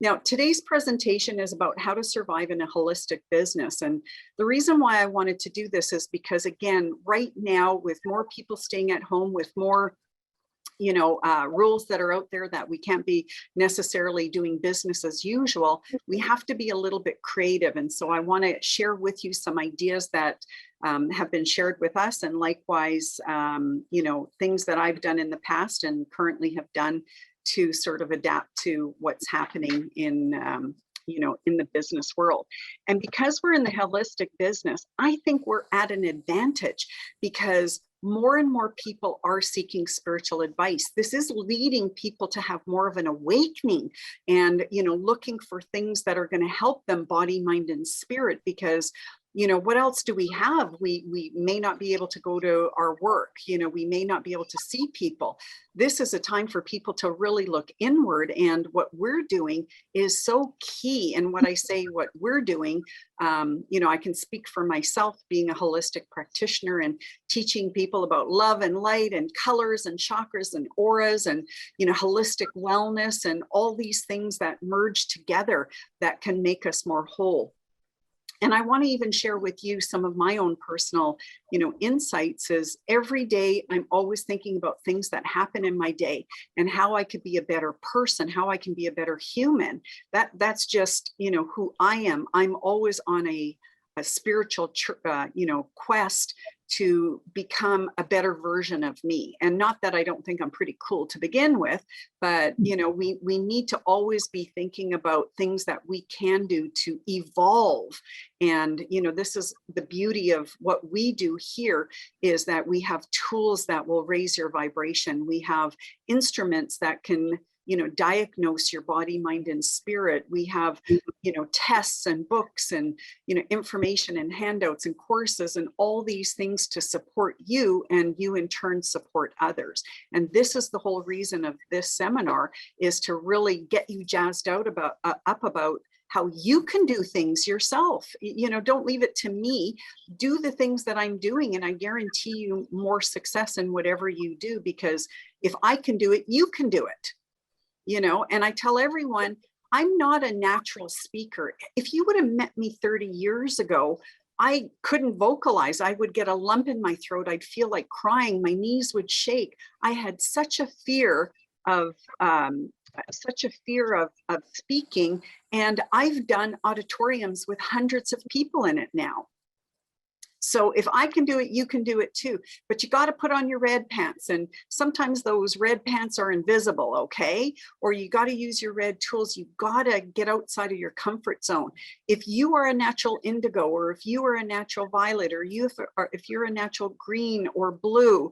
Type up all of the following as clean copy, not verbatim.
Now, today's presentation is about how to survive in a holistic business. And the reason why I wanted to do this is because, again, right now, with more people staying at home, with more rules that are out there that we can't be necessarily doing business as usual, we have to be a little bit creative. And so I want to share with you some ideas that have been shared with us, and likewise, things that I've done in the past and currently have done to sort of adapt to what's happening in the business world. And because we're in the holistic business, I think we're at an advantage because more and more people are seeking spiritual advice. This is leading people to have more of an awakening and, looking for things that are going to help them body, mind, and spirit, because what else do we have? We may not be able to go to our work. We may not be able to see people. This is a time for people to really look inward. And what we're doing is so key. And what I say, what we're doing, I can speak for myself, being a holistic practitioner and teaching people about love and light and colors and chakras and auras and, holistic wellness and all these things that merge together that can make us more whole. And I want to even share with you some of my own personal, insights. Is every day I'm always thinking about things that happen in my day and how I could be a better person, how I can be a better human. That's just, who I am. I'm always on a spiritual, quest to become a better version of me. And not that I don't think I'm pretty cool to begin with, but, we need to always be thinking about things that we can do to evolve. And, this is the beauty of what we do here, is that we have tools that will raise your vibration. We have instruments that can diagnose your body, mind, and spirit. We have, tests and books and, information and handouts and courses and all these things to support you, and you in turn support others. And this is the whole reason of this seminar, is to really get you jazzed out about how you can do things yourself. Don't leave it to me. Do the things that I'm doing, and I guarantee you more success in whatever you do, because if I can do it, you can do it. And I tell everyone, I'm not a natural speaker. If you would have met me 30 years ago, I couldn't vocalize. I would get a lump in my throat. I'd feel like crying. My knees would shake. I had such a fear of speaking. And I've done auditoriums with hundreds of people in it now. So if I can do it, you can do it too. But you got to put on your red pants. And sometimes those red pants are invisible, okay? Or you got to use your red tools. You got to get outside of your comfort zone. If you are a natural indigo, or if you are a natural violet, or if you're a natural green or blue,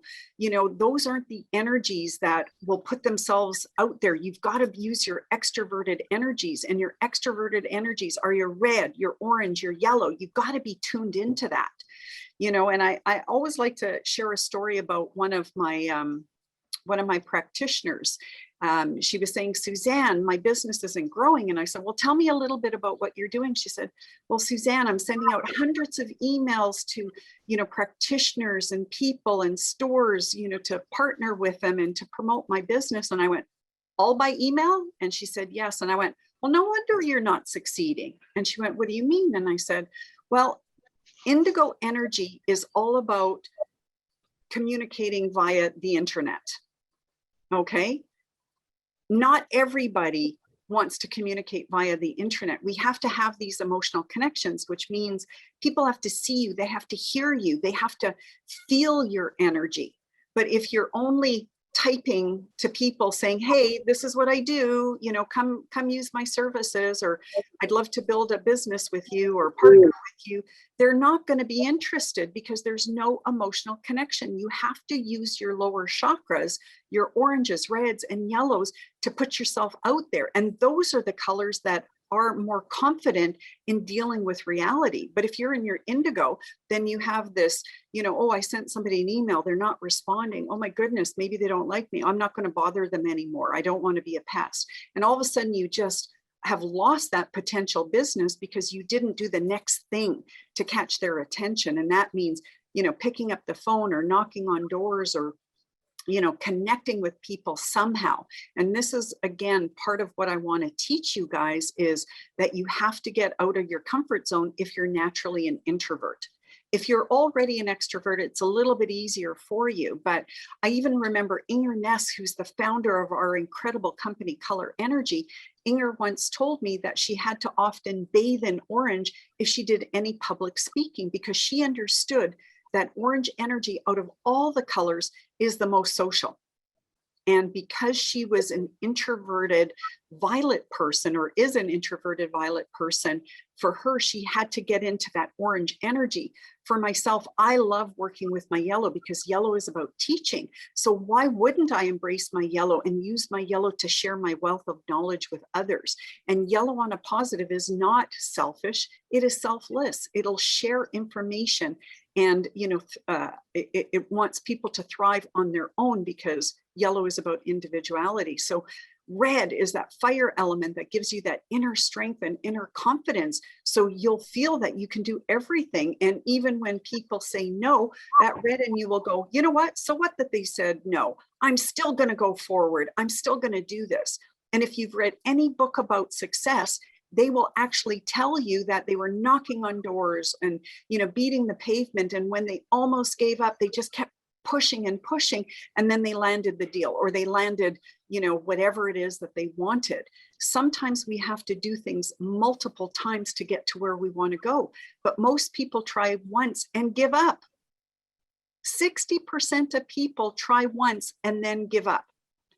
those aren't the energies that will put themselves out there. You've got to use your extroverted energies, and your extroverted energies are your red, your orange, your yellow. You've got to be tuned into that. And I always like to share a story about one of my practitioners. She was saying, Suzanne, my business isn't growing. And I said, well, tell me a little bit about what you're doing. She said, well, Suzanne, I'm sending out hundreds of emails to, practitioners and people and stores, to partner with them and to promote my business. And I went, all by email? And she said, yes. And I went, well, no wonder you're not succeeding. And she went, what do you mean? And I said, well, indigo energy is all about communicating via the internet. Okay. Not everybody wants to communicate via the internet. We have to have these emotional connections, which means people have to see you. They have to hear you. They have to feel your energy. But if you're only typing to people saying, hey, this is what I do, come use my services, or I'd love to build a business with you or partner with you, they're not going to be interested, because there's no emotional connection. You have to use your lower chakras, your oranges, reds, and yellows, to put yourself out there. And those are the colors that are more confident in dealing with reality. But if you're in your indigo, then you have this, oh, I sent somebody an email, they're not responding. Oh my goodness, maybe they don't like me. I'm not going to bother them anymore. I don't want to be a pest. And all of a sudden you just have lost that potential business because you didn't do the next thing to catch their attention. And that means, picking up the phone or knocking on doors or connecting with people somehow. And this is, again, part of what I want to teach you guys is that you have to get out of your comfort zone if you're naturally an introvert. If you're already an extrovert, it's a little bit easier for you. But I even remember Inger Ness, who's the founder of our incredible company, Color Energy. Inger once told me that she had to often bathe in orange if she did any public speaking, because she understood that orange energy out of all the colors is the most social. And because she was an introverted violet person, or is an introverted violet person, for her, she had to get into that orange energy. For myself, I love working with my yellow because yellow is about teaching. So why wouldn't I embrace my yellow and use my yellow to share my wealth of knowledge with others? And yellow on a positive is not selfish. It is selfless. It'll share information. And, it wants people to thrive on their own, because yellow is about individuality. So red is that fire element that gives you that inner strength and inner confidence. So you'll feel that you can do everything. And even when people say no, that red in you will go, you know what? So what that they said no? I'm still going to go forward. I'm still going to do this. And if you've read any book about success, they will actually tell you that they were knocking on doors and, beating the pavement. And when they almost gave up, they just kept pushing and pushing. And then they landed the deal, or they landed, whatever it is that they wanted. Sometimes we have to do things multiple times to get to where we want to go. But most people try once and give up. 60% of people try once and then give up.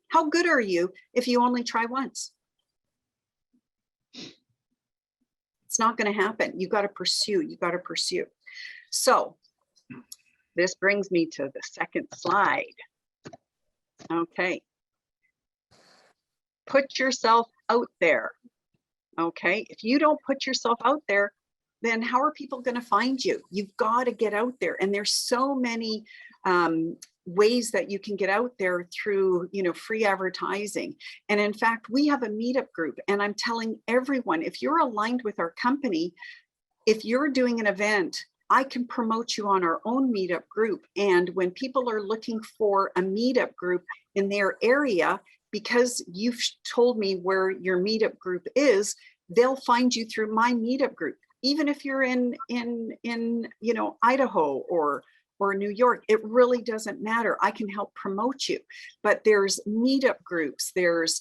How good are you if you only try once? It's not going to happen. You got to pursue. You got to pursue. So this brings me to the second slide. Okay. Put yourself out there. Okay. If you don't put yourself out there, then how are people going to find you? You've got to get out there. And there's so many ways that you can get out there through, free advertising. And in fact, we have a meetup group, and I'm telling everyone, if you're aligned with our company, if you're doing an event, I can promote you on our own meetup group. And when people are looking for a meetup group in their area, because you've told me where your meetup group is, they'll find you through my meetup group. Even if you're in Idaho or New York, it really doesn't matter. I can help promote you. But there's meetup groups. There's,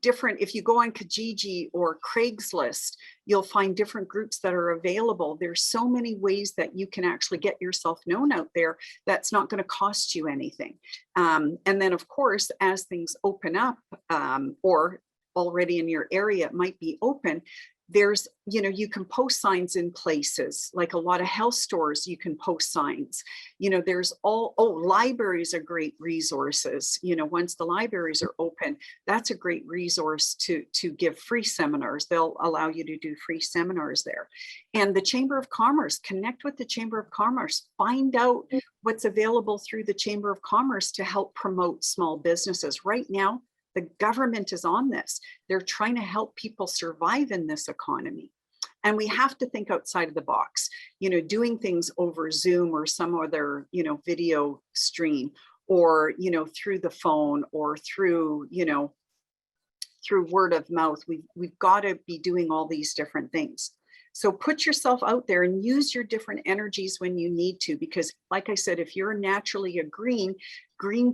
different, if you go on Kijiji or Craigslist, you'll find different groups that are available. There's so many ways that you can actually get yourself known out there that's not going to cost you anything. And then, of course, as things open up, or already in your area, it might be open, there's, you can post signs in places, like a lot of health stores, you can post signs. There's libraries are great resources. Once the libraries are open, that's a great resource to give free seminars. They'll allow you to do free seminars there. And the Chamber of Commerce, connect with the Chamber of Commerce, find out what's available through the Chamber of Commerce to help promote small businesses. Right now, the government is on this. They're trying to help people survive in this economy. And we have to think outside of the box, doing things over Zoom or some other, video stream, or, through the phone, or through, through word of mouth. We've got to be doing all these different things. So put yourself out there and use your different energies when you need to, because like I said, if you're naturally a green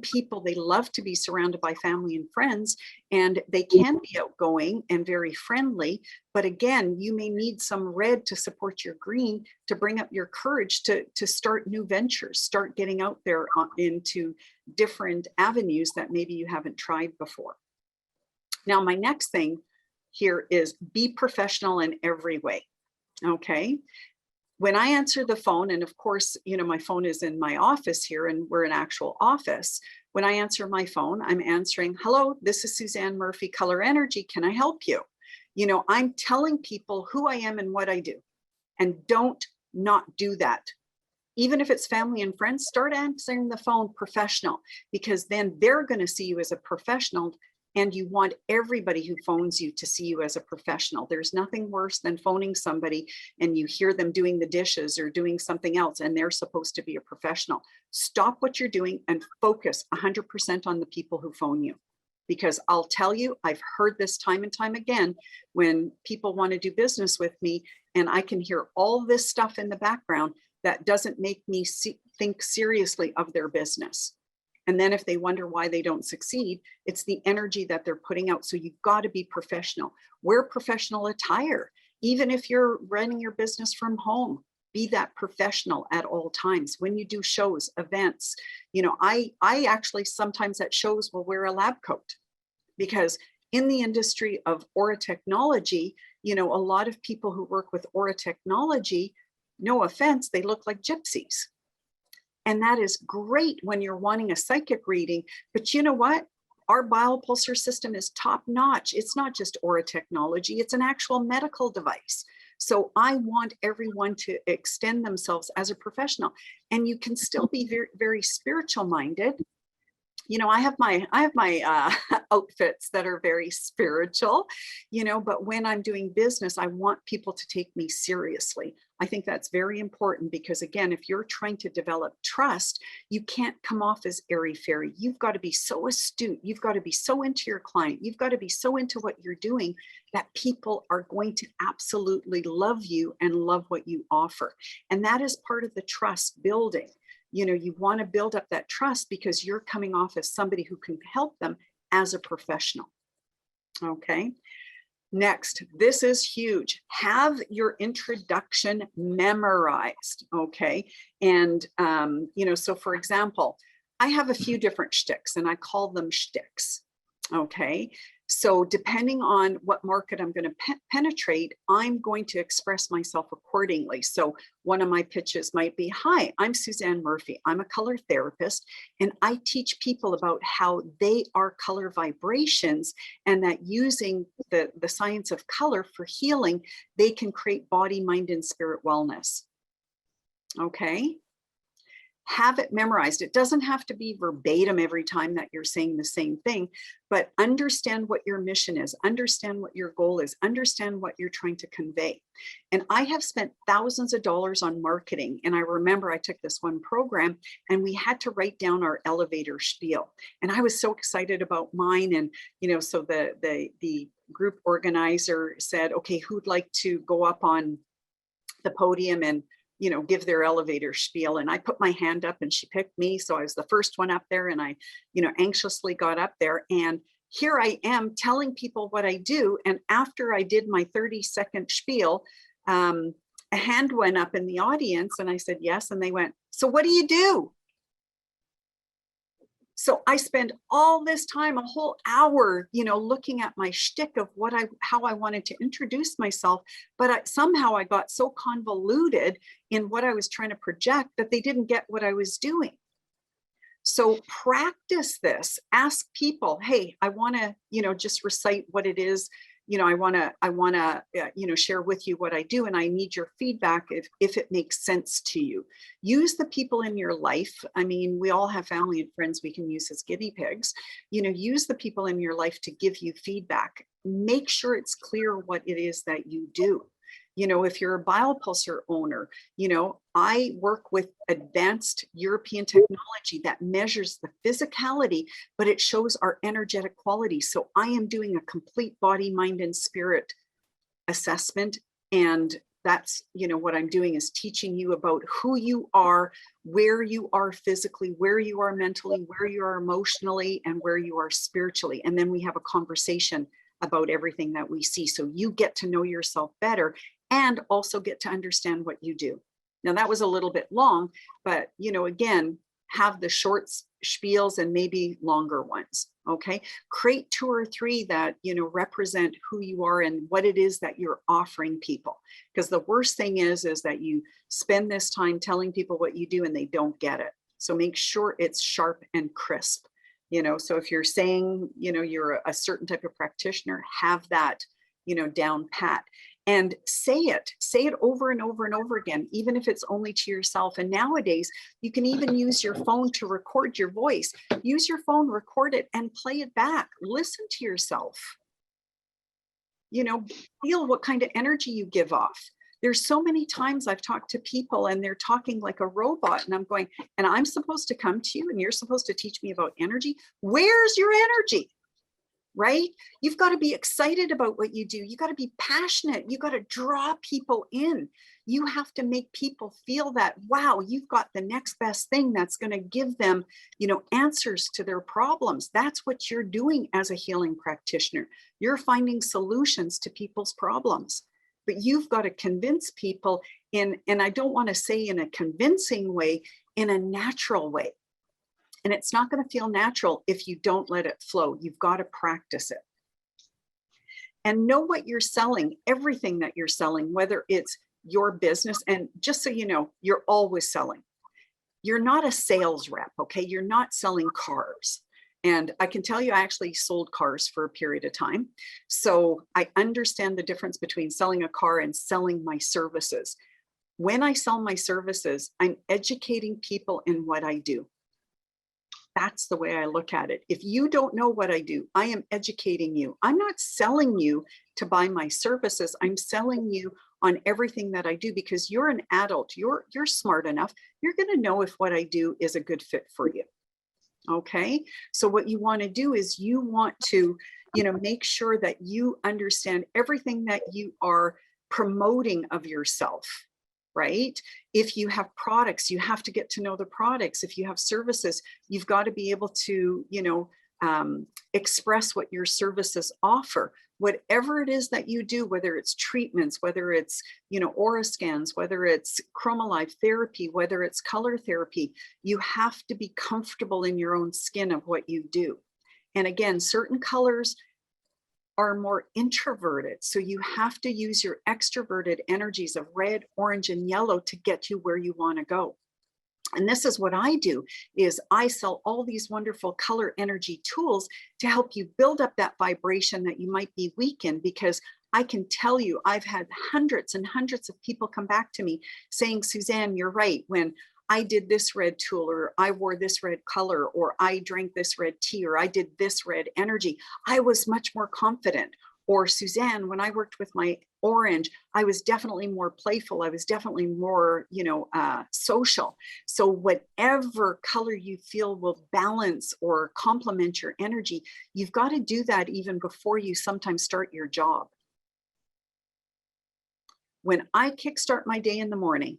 people, they love to be surrounded by family and friends, and they can be outgoing and very friendly. But again, you may need some red to support your green, to bring up your courage to start new ventures, start getting out there into different avenues that maybe you haven't tried before. Now, my next thing here is be professional in every way. Okay. When I answer the phone, and of course, my phone is in my office here, and we're an actual office. When I answer my phone, I'm answering, hello, this is Suzanne Murphy, Color Energy. Can I help you? I'm telling people who I am and what I do. And don't not do that. Even if it's family and friends, start answering the phone professional, because then they're going to see you as a professional, And you want everybody who phones you to see you as a professional. There's nothing worse than phoning somebody and you hear them doing the dishes or doing something else and they're supposed to be a professional. Stop what you're doing and focus 100% on the people who phone you. Because I'll tell you, I've heard this time and time again when people want to do business with me and I can hear all this stuff in the background that doesn't make me think seriously of their business. And then if they wonder why they don't succeed, it's the energy that they're putting out. So you've got to be professional. Wear professional attire. Even if you're running your business from home, be that professional at all times. When you do shows, events, you know, I actually sometimes at shows will wear a lab coat because in the industry of aura technology, you know, a lot of people who work with aura technology, no offense, they look like gypsies. And that is great when you're wanting a psychic reading, but you know what? Our biopulsar system is top notch. It's not just aura technology, it's an actual medical device. So I want everyone to extend themselves as a professional, and you can still be very, very spiritual minded. You know, I have my outfits that are very spiritual, you know, but when I'm doing business, I want people to take me seriously. I think that's very important because again, if you're trying to develop trust, you can't come off as airy-fairy. You've got to be so astute. You've got to be so into your client. You've got to be so into what you're doing that people are going to absolutely love you and love what you offer. And that is part of the trust building. You know, you want to build up that trust because you're coming off as somebody who can help them as a professional. Okay. Next, this is huge. Have your introduction memorized. Okay. And, you know, so for example, I have a few different shticks and I call them shticks. Okay. So depending on what market I'm going to penetrate, I'm going to express myself accordingly. So one of my pitches might be, hi, I'm Suzanne Murphy. I'm a color therapist, and I teach people about how they are color vibrations and that using the science of color for healing, they can create body, mind, and spirit wellness. Okay. Have it memorized. It doesn't have to be verbatim every time that you're saying the same thing, but understand what your mission is, understand what your goal is, understand what you're trying to convey. And I have spent thousands of dollars on marketing. And I remember I took this one program and we had to write down our elevator spiel. And I was so excited about mine. And, you know, so the group organizer said, okay, who'd like to go up on the podium and, you know, give their elevator spiel. And I put my hand up and she picked me. So I was the first one up there and I, you know, anxiously got up there. And here I am telling people what I do. And after I did my 30-second spiel, a hand went up in the audience and I said, yes. And they went, so what do you do? So I spent all this time, a whole hour, you know, looking at my shtick of how I wanted to introduce myself, but somehow I got so convoluted in what I was trying to project that they didn't get what I was doing. So practice this. Ask people, hey, I want to, you know, just recite what it is. You know, I want to, you know, share with you what I do. And I need your feedback if it makes sense to you. Use the people in your life. I mean, we all have family and friends we can use as guinea pigs. You know, use the people in your life to give you feedback. Make sure it's clear what it is that you do. You know, if you're a biopulsar owner, you know, I work with advanced European technology that measures the physicality, but it shows our energetic quality. So I am doing a complete body, mind, and spirit assessment. And that's, you know, what I'm doing is teaching you about who you are, where you are physically, where you are mentally, where you are emotionally, and where you are spiritually. And then we have a conversation about everything that we see. So you get to know yourself better and also get to understand what you do. Now that was a little bit long, but, you know, again, have the short spiels and maybe longer ones. Okay. Create 2 or 3 that, you know, represent who you are and what it is that you're offering people. Because the worst thing is that you spend this time telling people what you do and they don't get it. So make sure it's sharp and crisp. You know, so if you're saying, you know, you're a certain type of practitioner, have that, down pat. And say it over and over and over again, even if it's only to yourself. And nowadays, you can even use your phone to record your voice. Use your phone, record it, and play it back. Listen to yourself. Feel what kind of energy you give off. There's so many times I've talked to people and they're talking like a robot, and I'm going, and I'm supposed to come to you and you're supposed to teach me about energy. Where's your energy? Right? You've got to be excited about what you do. You got to be passionate. You got to draw people in. You have to make people feel that, wow, you've got the next best thing that's going to give them, answers to their problems. That's what you're doing as a healing practitioner. You're finding solutions to people's problems, but you've got to convince people and I don't want to say in a convincing way, in a natural way. And it's not going to feel natural if you don't let it flow. You've got to practice it. And know what you're selling, everything that you're selling, whether it's your business. And just so you know, you're always selling. You're not a sales rep, okay? You're not selling cars. And I can tell you, I actually sold cars for a period of time. So I understand the difference between selling a car and selling my services. When I sell my services, I'm educating people in what I do. That's the way I look at it. If you don't know what I do, I am educating you. I'm not selling you to buy my services. I'm selling you on everything that I do because you're an adult. You're smart enough. You're going to know if what I do is a good fit for you. Okay. So what you want to do is you want to, make sure that you understand everything that you are promoting of yourself. Right? If you have products, you have to get to know the products. If you have services, you've got to be able to, express what your services offer. Whatever it is that you do, whether it's treatments, whether it's, aura scans, whether it's chromalive therapy, whether it's color therapy, you have to be comfortable in your own skin of what you do. And again, certain colors are more introverted. So you have to use your extroverted energies of red, orange, and yellow to get you where you want to go. And this is what I do, is I sell all these wonderful color energy tools to help you build up that vibration that you might be weak in, because I can tell you, I've had hundreds and hundreds of people come back to me saying, Suzanne, you're right. When I did this red tool, or I wore this red color, or I drank this red tea, or I did this red energy, I was much more confident. Or Suzanne, when I worked with my orange, I was definitely more playful. I was definitely more, social. So whatever color you feel will balance or complement your energy, you've got to do that even before you sometimes start your job. When I kickstart my day in the morning,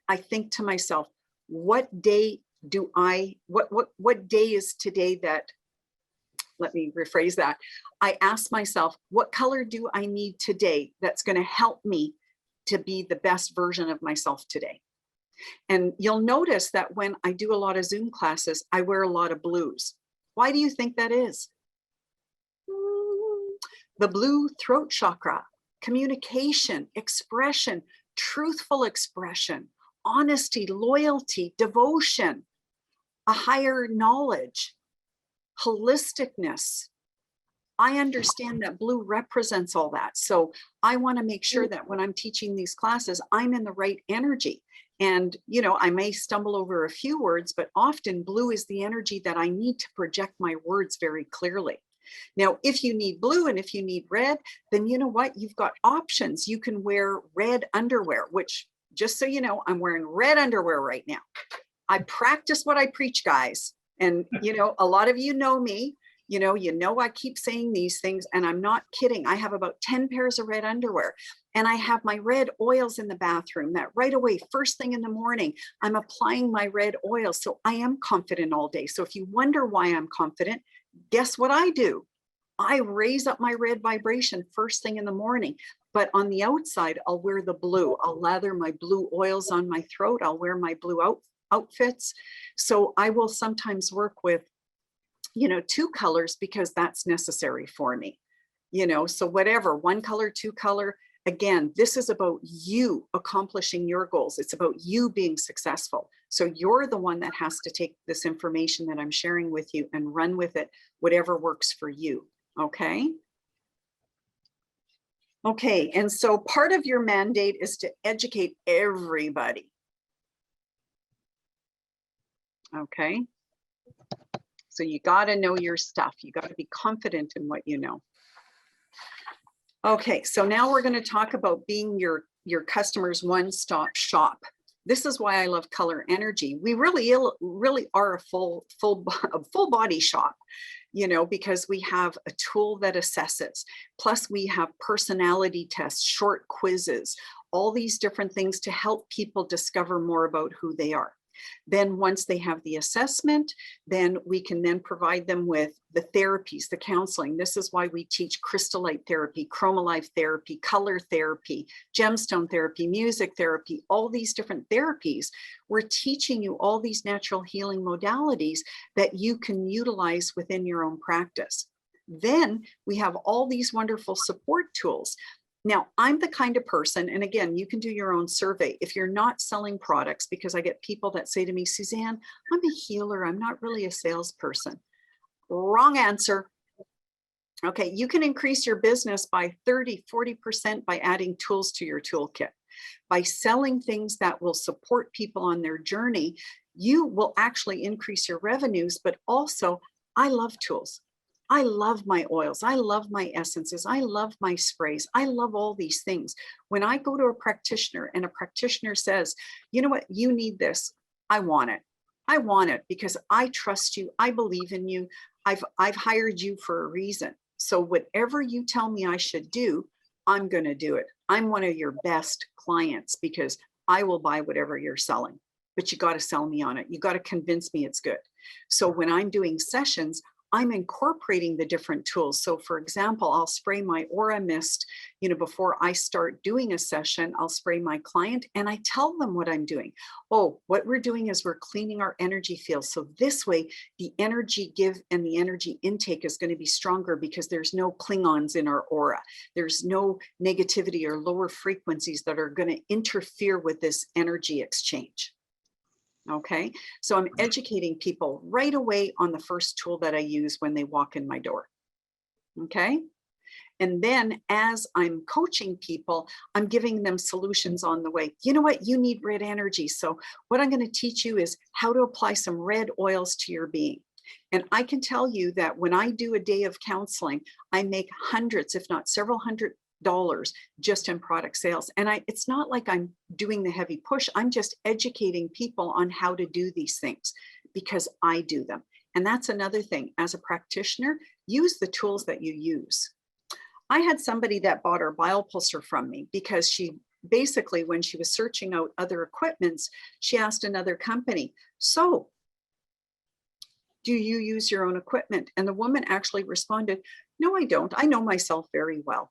I think to myself, what day is today that, let me rephrase that. I ask myself, what color do I need today that's going to help me to be the best version of myself today? And you'll notice that when I do a lot of Zoom classes, I wear a lot of blues. Why do you think that is? The blue throat chakra, communication, expression, truthful expression, honesty, loyalty, devotion, a higher knowledge, holisticness. I understand that blue represents all that. So I want to make sure that when I'm teaching these classes, I'm in the right energy. And, I may stumble over a few words, but often blue is the energy that I need to project my words very clearly. Now, if you need blue and if you need red, then you know what? You've got options. You can wear red underwear, which, just so you know, I'm wearing red underwear right now. I practice what I preach, guys. And, a lot of you know me, I keep saying these things, and I'm not kidding. I have about 10 pairs of red underwear, and I have my red oils in the bathroom that right away, first thing in the morning, I'm applying my red oil. So I am confident all day. So if you wonder why I'm confident, guess what I do? I raise up my red vibration first thing in the morning. But on the outside, I'll wear the blue. I'll lather my blue oils on my throat. I'll wear my blue outfits. So I will sometimes work with, two colors because that's necessary for me, so whatever, one color, two color. Again, this is about you accomplishing your goals. It's about you being successful. So you're the one that has to take this information that I'm sharing with you and run with it, whatever works for you. Okay. Okay, and so part of your mandate is to educate everybody. Okay, so you got to know your stuff. You got to be confident in what you know. Okay, so now we're going to talk about being your customer's one-stop shop. This is why I love Color Energy. We really are a full body shop, you know, because we have a tool that assesses. Plus we have personality tests, short quizzes, all these different things to help people discover more about who they are. Then once they have the assessment, then we can then provide them with the therapies, the counseling. This is why we teach crystal light therapy, chromalife therapy, color therapy, gemstone therapy, music therapy, all these different therapies. We're teaching you all these natural healing modalities that you can utilize within your own practice. Then we have all these wonderful support tools. Now, I'm the kind of person, and again, you can do your own survey. If you're not selling products, because I get people that say to me, Suzanne, I'm a healer. I'm not really a salesperson. Wrong answer. Okay, you can increase your business by 30, 40% by adding tools to your toolkit. By selling things that will support people on their journey, you will actually increase your revenues, but also I love tools. I love my oils. I love my essences. I love my sprays. I love all these things. When I go to a practitioner and a practitioner says, you know what, you need this, I want it. I want it because I trust you. I believe in you. I've hired you for a reason. So whatever you tell me I should do, I'm going to do it. I'm one of your best clients because I will buy whatever you're selling, but you got to sell me on it. You got to convince me it's good. So when I'm doing sessions, I'm incorporating the different tools. So for example, I'll spray my aura mist, you know, before I start doing a session, I'll spray my client and I tell them what I'm doing. Oh, what we're doing is we're cleaning our energy field. So this way, the energy give and the energy intake is going to be stronger because there's no Klingons in our aura. There's no negativity or lower frequencies that are going to interfere with this energy exchange. Okay, so I'm educating people right away on the first tool that I use when they walk in my door. Okay, and then as I'm coaching people, I'm giving them solutions on the way. You know what? You need red energy. So what I'm going to teach you is how to apply some red oils to your being. And I can tell you that when I do a day of counseling, I make hundreds, if not several $100 just in product sales. And it's not like I'm doing the heavy push. I'm just educating people on how to do these things because I do them. And that's another thing. As a practitioner, use the tools that you use. I had somebody that bought her biopulsar from me because she basically, when she was searching out other equipments, she asked another company, so do you use your own equipment? And the woman actually responded, no, I don't. I know myself very well.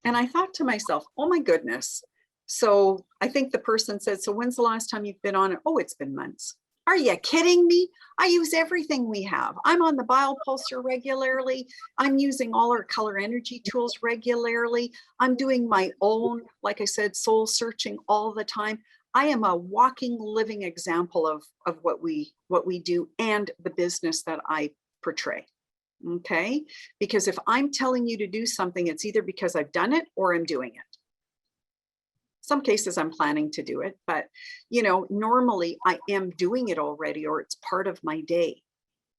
And I thought to myself, oh my goodness. So I think the person said, so when's the last time you've been on it? Oh, it's been months. Are you kidding me? I use everything we have. I'm on the biopulsar regularly. I'm using all our color energy tools regularly. I'm doing my own, like I said, soul searching all the time. I am a walking, living example of what we do and the business that I portray. Okay, because if I'm telling you to do something, it's either because I've done it or I'm doing it. Some cases I'm planning to do it, but you know, normally I am doing it already or it's part of my day.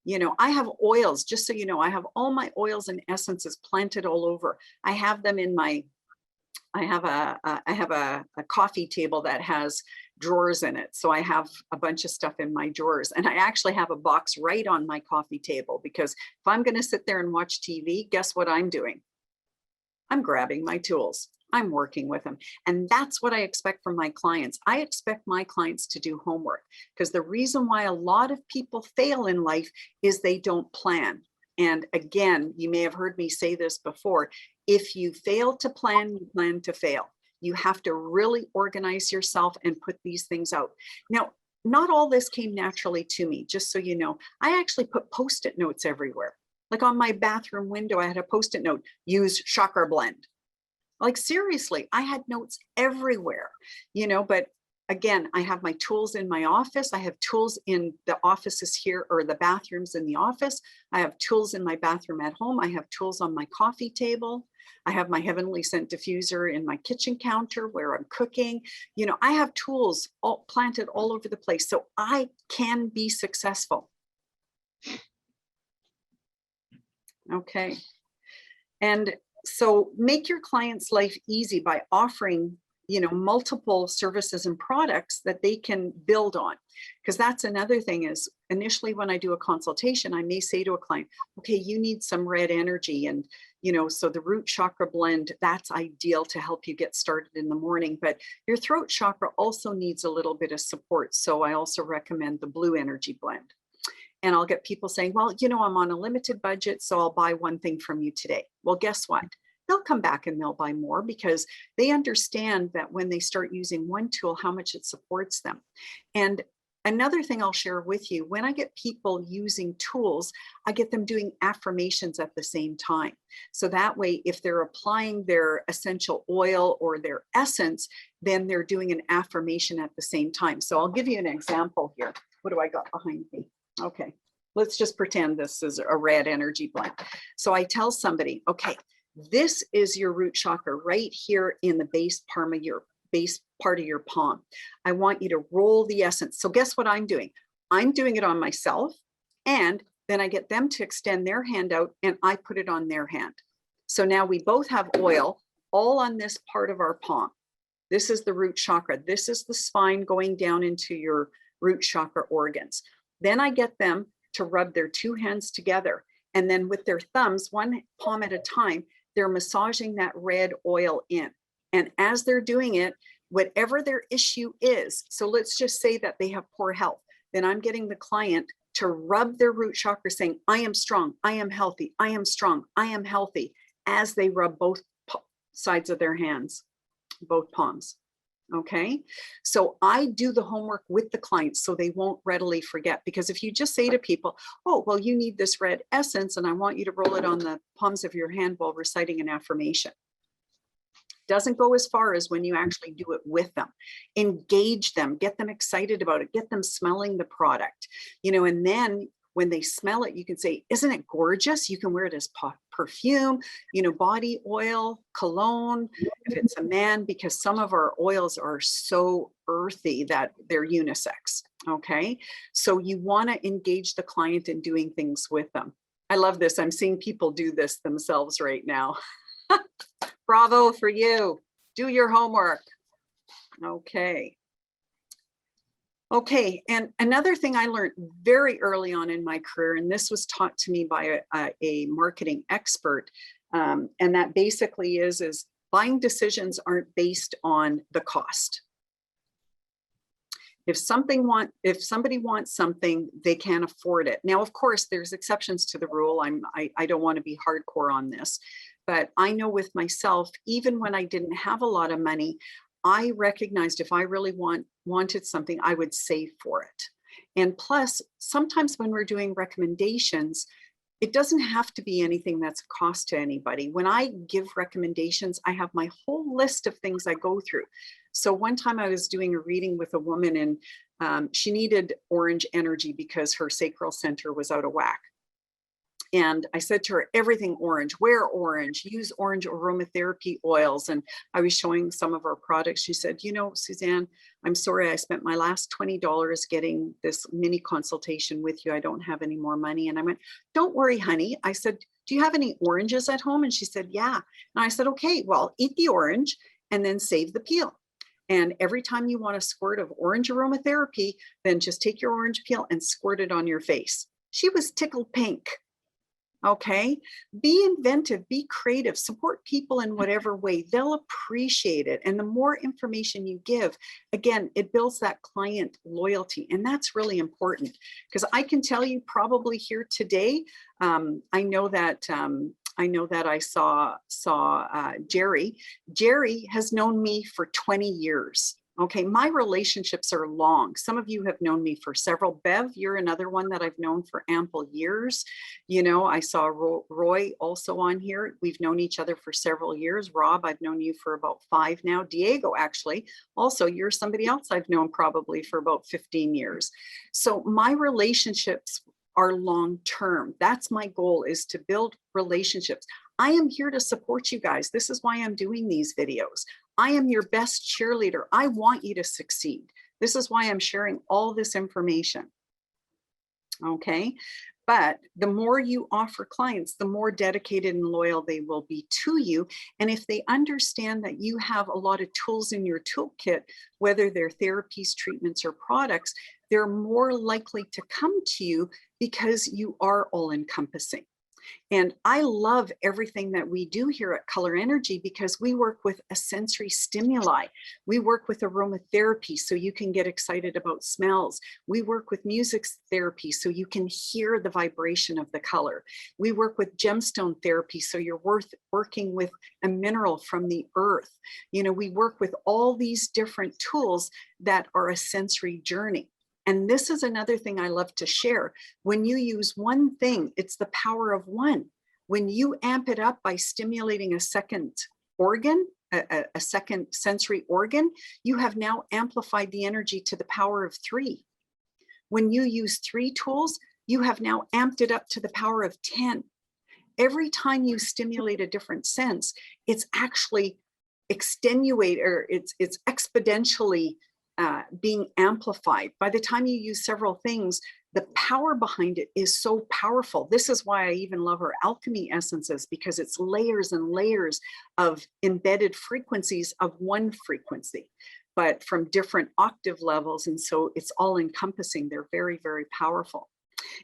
You know, I have oils, just so you know, I have all my oils and essences planted all over. I have them in my I have a coffee table that has drawers in it. So I have a bunch of stuff in my drawers, and I actually have a box right on my coffee table because if I'm going to sit there and watch TV, guess what I'm doing? I'm grabbing my tools. I'm working with them. And that's what I expect from my clients. I expect my clients to do homework because the reason why a lot of people fail in life is they don't plan. And again, you may have heard me say this before. If you fail to plan, you plan to fail. You have to really organize yourself and put these things out. Now, not all this came naturally to me, just so you know. I actually put Post-it notes everywhere. Like on my bathroom window, I had a Post-it note, use Chakra blend. Like seriously, I had notes everywhere, you know, but again, I have my tools in my office. I have tools in the offices here, or the bathrooms in the office. I have tools in my bathroom at home. I have tools on my coffee table. I have my heavenly scent diffuser in my kitchen counter where I'm cooking. You know, I have tools all planted all over the place, so I can be successful. Okay. And so make your client's life easy by offering, you know, multiple services and products that they can build on. Because that's another thing is, initially when I do a consultation, I may say to a client, okay, you need some red energy. And, you know, so the root chakra blend, that's ideal to help you get started in the morning. But your throat chakra also needs a little bit of support. So I also recommend the blue energy blend. And I'll get people saying, well, you know, I'm on a limited budget, so I'll buy one thing from you today. Well, guess what? They'll come back and they'll buy more because they understand that when they start using one tool, how much it supports them. And another thing I'll share with you, when I get people using tools, I get them doing affirmations at the same time. So that way, if they're applying their essential oil or their essence, then they're doing an affirmation at the same time. So I'll give you an example here. What do I got behind me? Okay, let's just pretend this is a red energy blend. So I tell somebody, okay, this is your root chakra right here in the base part of your palm. I want you to roll the essence. So guess what I'm doing? I'm doing it on myself, and then I get them to extend their hand out and I put it on their hand. So now we both have oil all on this part of our palm. This is the root chakra. This is the spine going down into your root chakra organs. Then I get them to rub their two hands together, and then with their thumbs, one palm at a time, they're massaging that red oil in. And as they're doing it, whatever their issue is, so let's just say that they have poor health, then I'm getting the client to rub their root chakra saying, I am strong, I am healthy, I am strong, I am healthy, as they rub both sides of their hands, both palms. Okay, so I do the homework with the clients so they won't readily forget. Because if you just say to people, oh, well, you need this red essence and I want you to roll it on the palms of your hand while reciting an affirmation, doesn't go as far as when you actually do it with them. Engage them, get them excited about it, get them smelling the product, you know, and then when they smell it, you can say, isn't it gorgeous? You can wear it as perfume, you know, body oil, cologne, if it's a man, because some of our oils are so earthy that they're unisex. Okay. So you want to engage the client in doing things with them. I love this. I'm seeing people do this themselves right now. Bravo for you. Do your homework. Okay. Okay, and another thing I learned very early on in my career, and this was taught to me by a marketing expert, and that basically is buying decisions aren't based on the cost. If somebody wants something, they can't afford it. Now, of course, there's exceptions to the rule. I don't want to be hardcore on this, but I know with myself, even when I didn't have a lot of money, I recognized if I really wanted something, I would save for it. And plus, sometimes when we're doing recommendations, it doesn't have to be anything that's a cost to anybody. When I give recommendations, I have my whole list of things I go through. So one time I was doing a reading with a woman, and she needed orange energy because her sacral center was out of whack. And I said to her, everything orange, wear orange, use orange aromatherapy oils. And I was showing some of our products. She said, you know, Suzanne, I'm sorry, I spent my last $20 getting this mini consultation with you. I don't have any more money. And I went, don't worry, honey. I said, do you have any oranges at home? And she said, yeah. And I said, okay, well, eat the orange and then save the peel. And every time you want a squirt of orange aromatherapy, then just take your orange peel and squirt it on your face. She was tickled pink. Okay, be inventive, be creative, support people in whatever way. They'll appreciate it. And the more information you give, again, it builds that client loyalty. And that's really important, because I can tell you probably here today, I know that I saw Jerry. Jerry has known me for 20 years. Okay, my relationships are long. Some of you have known me for several. Bev, you're another one that I've known for ample years. You know, I saw Roy also on here. We've known each other for several years. Rob, I've known you for about 5 now. Diego, actually, also, you're somebody else I've known probably for about 15 years. So my relationships are long term. That's my goal, is to build relationships. I am here to support you guys. This is why I'm doing these videos. I am your best cheerleader. I want you to succeed. This is why I'm sharing all this information. Okay. But the more you offer clients, the more dedicated and loyal they will be to you. And if they understand that you have a lot of tools in your toolkit, whether they're therapies, treatments, or products, they're more likely to come to you because you are all encompassing. And I love everything that we do here at Color Energy because we work with a sensory stimuli. We work with aromatherapy so you can get excited about smells. We work with music therapy so you can hear the vibration of the color. We work with gemstone therapy so you're working with a mineral from the earth. You know, we work with all these different tools that are a sensory journey. And this is another thing I love to share. When you use one thing, it's the power of one. When you amp it up by stimulating a second organ, a second sensory organ, you have now amplified the energy to the power of 3. When you use 3 tools, you have now amped it up to the power of 10. Every time you stimulate a different sense, it's actually it's exponentially being amplified. By the time you use several things, the power behind it is so powerful. This is why I even love our alchemy essences, because it's layers and layers of embedded frequencies of one frequency, but from different octave levels. And so it's all encompassing. They're very, very powerful.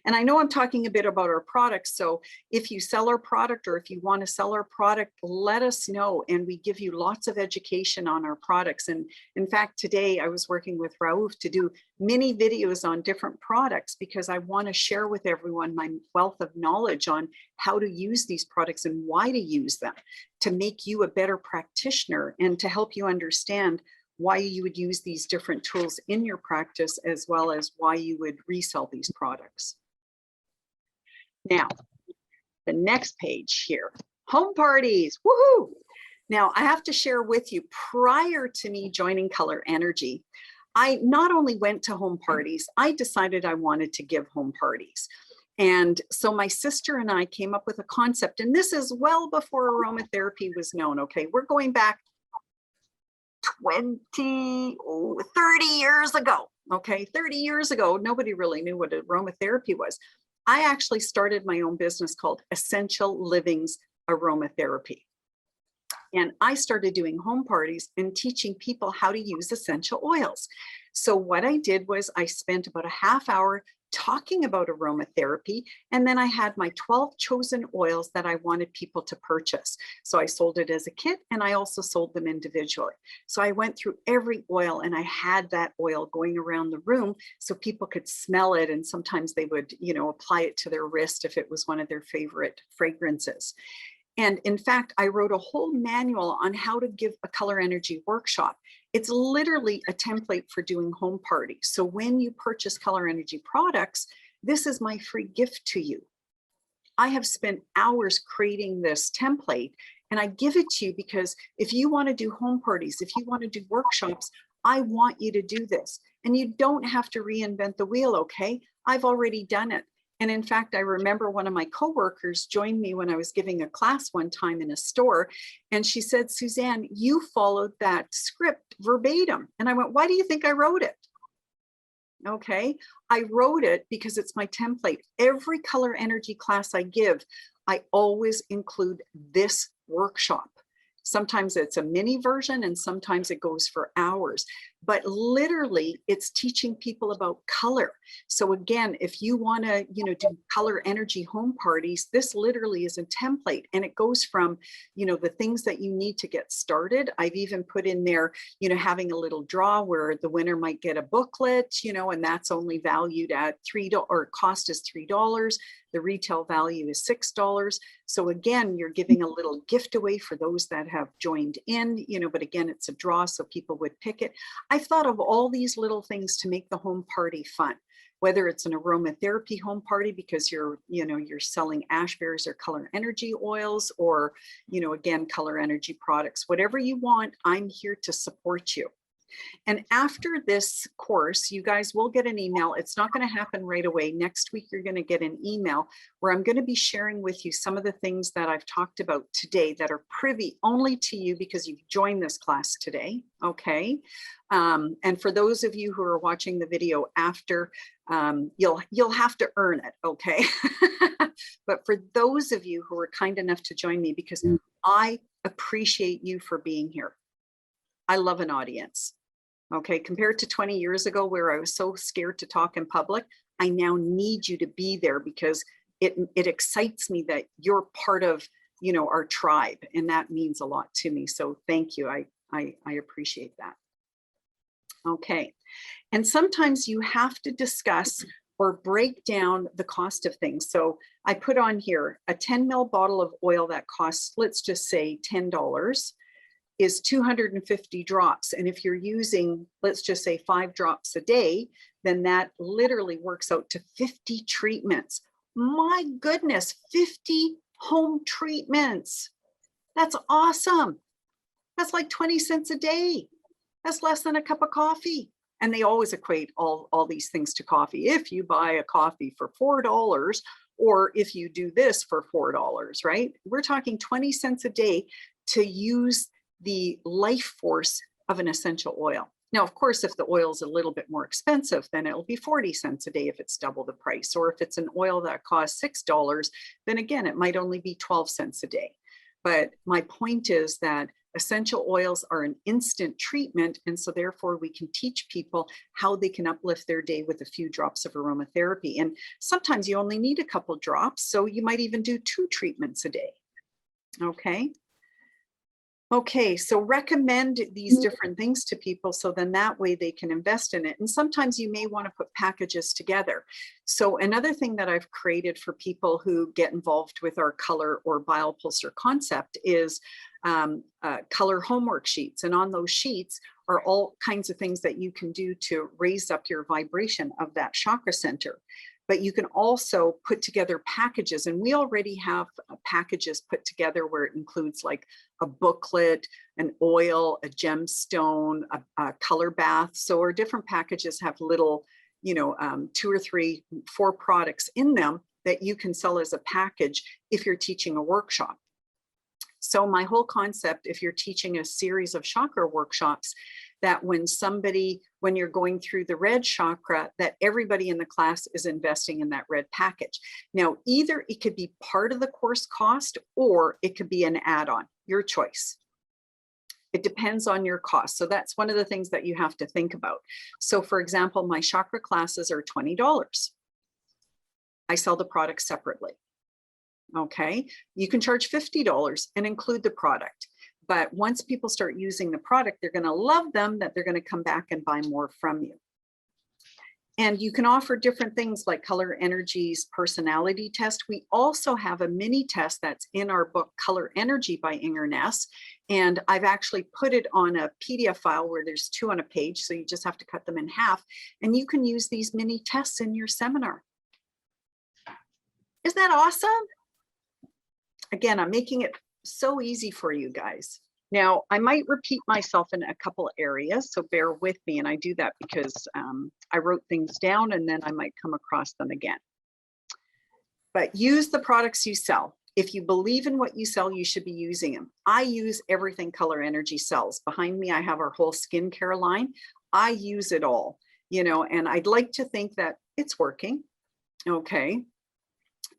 And I know I'm talking a bit about our products. So if you sell our product, or if you want to sell our product, let us know. And we give you lots of education on our products. And in fact, today I was working with Raouf to do mini videos on different products because I want to share with everyone my wealth of knowledge on how to use these products and why to use them to make you a better practitioner and to help you understand why you would use these different tools in your practice, as well as why you would resell these products. Now, the next page here, home parties, woohoo! Now, I have to share with you, prior to me joining Color Energy, I not only went to home parties, I decided I wanted to give home parties. And so my sister and I came up with a concept, and this is well before aromatherapy was known, okay? We're going back 30 years ago. Okay, 30 years ago, nobody really knew what aromatherapy was. I actually started my own business called Essential Living's Aromatherapy. And I started doing home parties and teaching people how to use essential oils. So what I did was I spent about a half hour talking about aromatherapy, and then I had my 12 chosen oils that I wanted people to purchase. So I sold it as a kit, and I also sold them individually. So I went through every oil, and I had that oil going around the room so people could smell it, and sometimes they would, you know, apply it to their wrist if it was one of their favorite fragrances. And in fact, I wrote a whole manual on how to give a Color Energy workshop. It's literally a template for doing home parties. So when you purchase Color Energy products, this is my free gift to you. I have spent hours creating this template, and I give it to you because if you want to do home parties, if you want to do workshops, I want you to do this. And you don't have to reinvent the wheel, okay? I've already done it. And in fact, I remember one of my coworkers joined me when I was giving a class one time in a store. And she said, Suzanne, you followed that script verbatim. And I went, why do you think I wrote it? Okay, I wrote it because it's my template. Every Color Energy class I give, I always include this workshop. Sometimes it's a mini version and sometimes it goes for hours, but literally it's teaching people about color. So again, if you want to, you know, do Color Energy home parties, this literally is a template, and it goes from, you know, the things that you need to get started. I've even put in there, you know, having a little draw where the winner might get a booklet, you know, and that's only valued at $3 or cost is $3. The retail value is $6. So again, you're giving a little gift away for those that have joined in, you know, but again, it's a draw, so people would pick it. I've thought of all these little things to make the home party fun, whether it's an aromatherapy home party because you're selling ash berries or color energy oils, or, you know, again, color energy products, whatever you want, I'm here to support you. And after this course, you guys will get an email. It's not going to happen right away. Next week, you're going to get an email where I'm going to be sharing with you some of the things that I've talked about today that are privy only to you because you've joined this class today. Okay. And for those of you who are watching the video after, you'll have to earn it. Okay. But for those of you who are kind enough to join me, because I appreciate you for being here. I love an audience. Okay, compared to 20 years ago where I was so scared to talk in public, I now need you to be there because it excites me that you're part of, you know, our tribe, and that means a lot to me. So thank you. I appreciate that. Okay, and sometimes you have to discuss or break down the cost of things. So I put on here a 10 ml bottle of oil that costs, let's just say $10. Is 250 drops. And if you're using, let's just say 5 drops a day, then that literally works out to 50 treatments. My goodness, 50 home treatments. That's awesome. That's like 20 cents a day. That's less than a cup of coffee. And they always equate all these things to coffee. If you buy a coffee for $4, or if you do this for $4, right? We're talking 20 cents a day to use the life force of an essential oil. Now, of course, if the oil is a little bit more expensive, then it'll be 40 cents a day if it's double the price. Or if it's an oil that costs $6, then again, it might only be 12 cents a day. But my point is that essential oils are an instant treatment. And so therefore we can teach people how they can uplift their day with a few drops of aromatherapy. And sometimes you only need a couple drops. So you might even do 2 treatments a day. Okay. Okay, so recommend these different things to people so then that way they can invest in it. And sometimes you may want to put packages together. So another thing that I've created for people who get involved with our color or biopulsar concept is color homework sheets. And on those sheets are all kinds of things that you can do to raise up your vibration of that chakra center. But you can also put together packages, and we already have packages put together where it includes like a booklet, an oil, a gemstone, a color bath. So our different packages have little, 2 or 3, 4 products in them that you can sell as a package if you're teaching a workshop. So my whole concept, if you're teaching a series of chakra workshops, that when you're going through the red chakra, that everybody in the class is investing in that red package. Now, either it could be part of the course cost or it could be an add-on, your choice. It depends on your cost. So that's one of the things that you have to think about. So for example, my chakra classes are $20. I sell the product separately. Okay, you can charge $50 and include the product. But once people start using the product, they're going to love them, that they're going to come back and buy more from you. And you can offer different things like Color Energy's personality test. We also have a mini test that's in our book, Color Energy by Inger Ness. And I've actually put it on a PDF file where there's 2 on a page. So you just have to cut them in half. And you can use these mini tests in your seminar. Isn't that awesome? Again, I'm making it so easy for you guys. Now, I might repeat myself in a couple areas, so bear with me. And I do that because I wrote things down and then I might come across them again. But use the products you sell. If you believe in what you sell, you should be using them. I use everything Color Energy sells. Behind me, I have our whole skincare line. I use it all, and I'd like to think that it's working. Okay.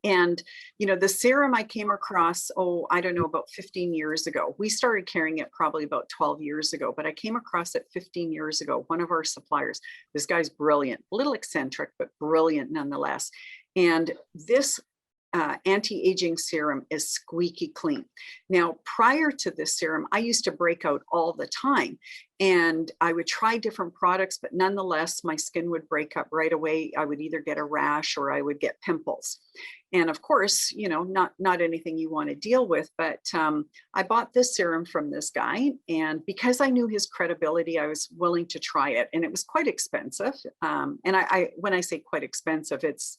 And, the serum I came across, I don't know, about 15 years ago. We started carrying it probably about 12 years ago, but I came across it 15 years ago. One of our suppliers, this guy's brilliant, a little eccentric, but brilliant nonetheless. And this anti-aging serum is squeaky clean. Now, prior to this serum, I used to break out all the time, and I would try different products, but nonetheless, my skin would break up right away. I would either get a rash or I would get pimples. And of course, you know, not anything you want to deal with, but I bought this serum from this guy, and because I knew his credibility, I was willing to try it, and it was quite expensive. And when I say quite expensive, it's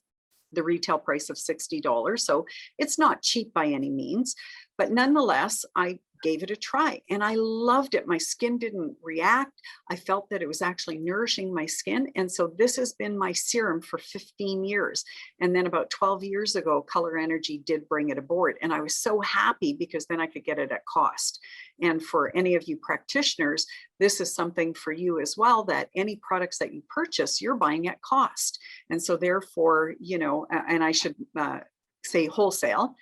the retail price of $60. So it's not cheap by any means, but nonetheless, I gave it a try and I loved it. My skin didn't react. I felt that it was actually nourishing my skin. And so this has been my serum for 15 years. And then about 12 years ago, Color Energy did bring it aboard. And I was so happy because then I could get it at cost. And for any of you practitioners, this is something for you as well, that any products that you purchase, you're buying at cost. And so therefore, you know, and I should say wholesale.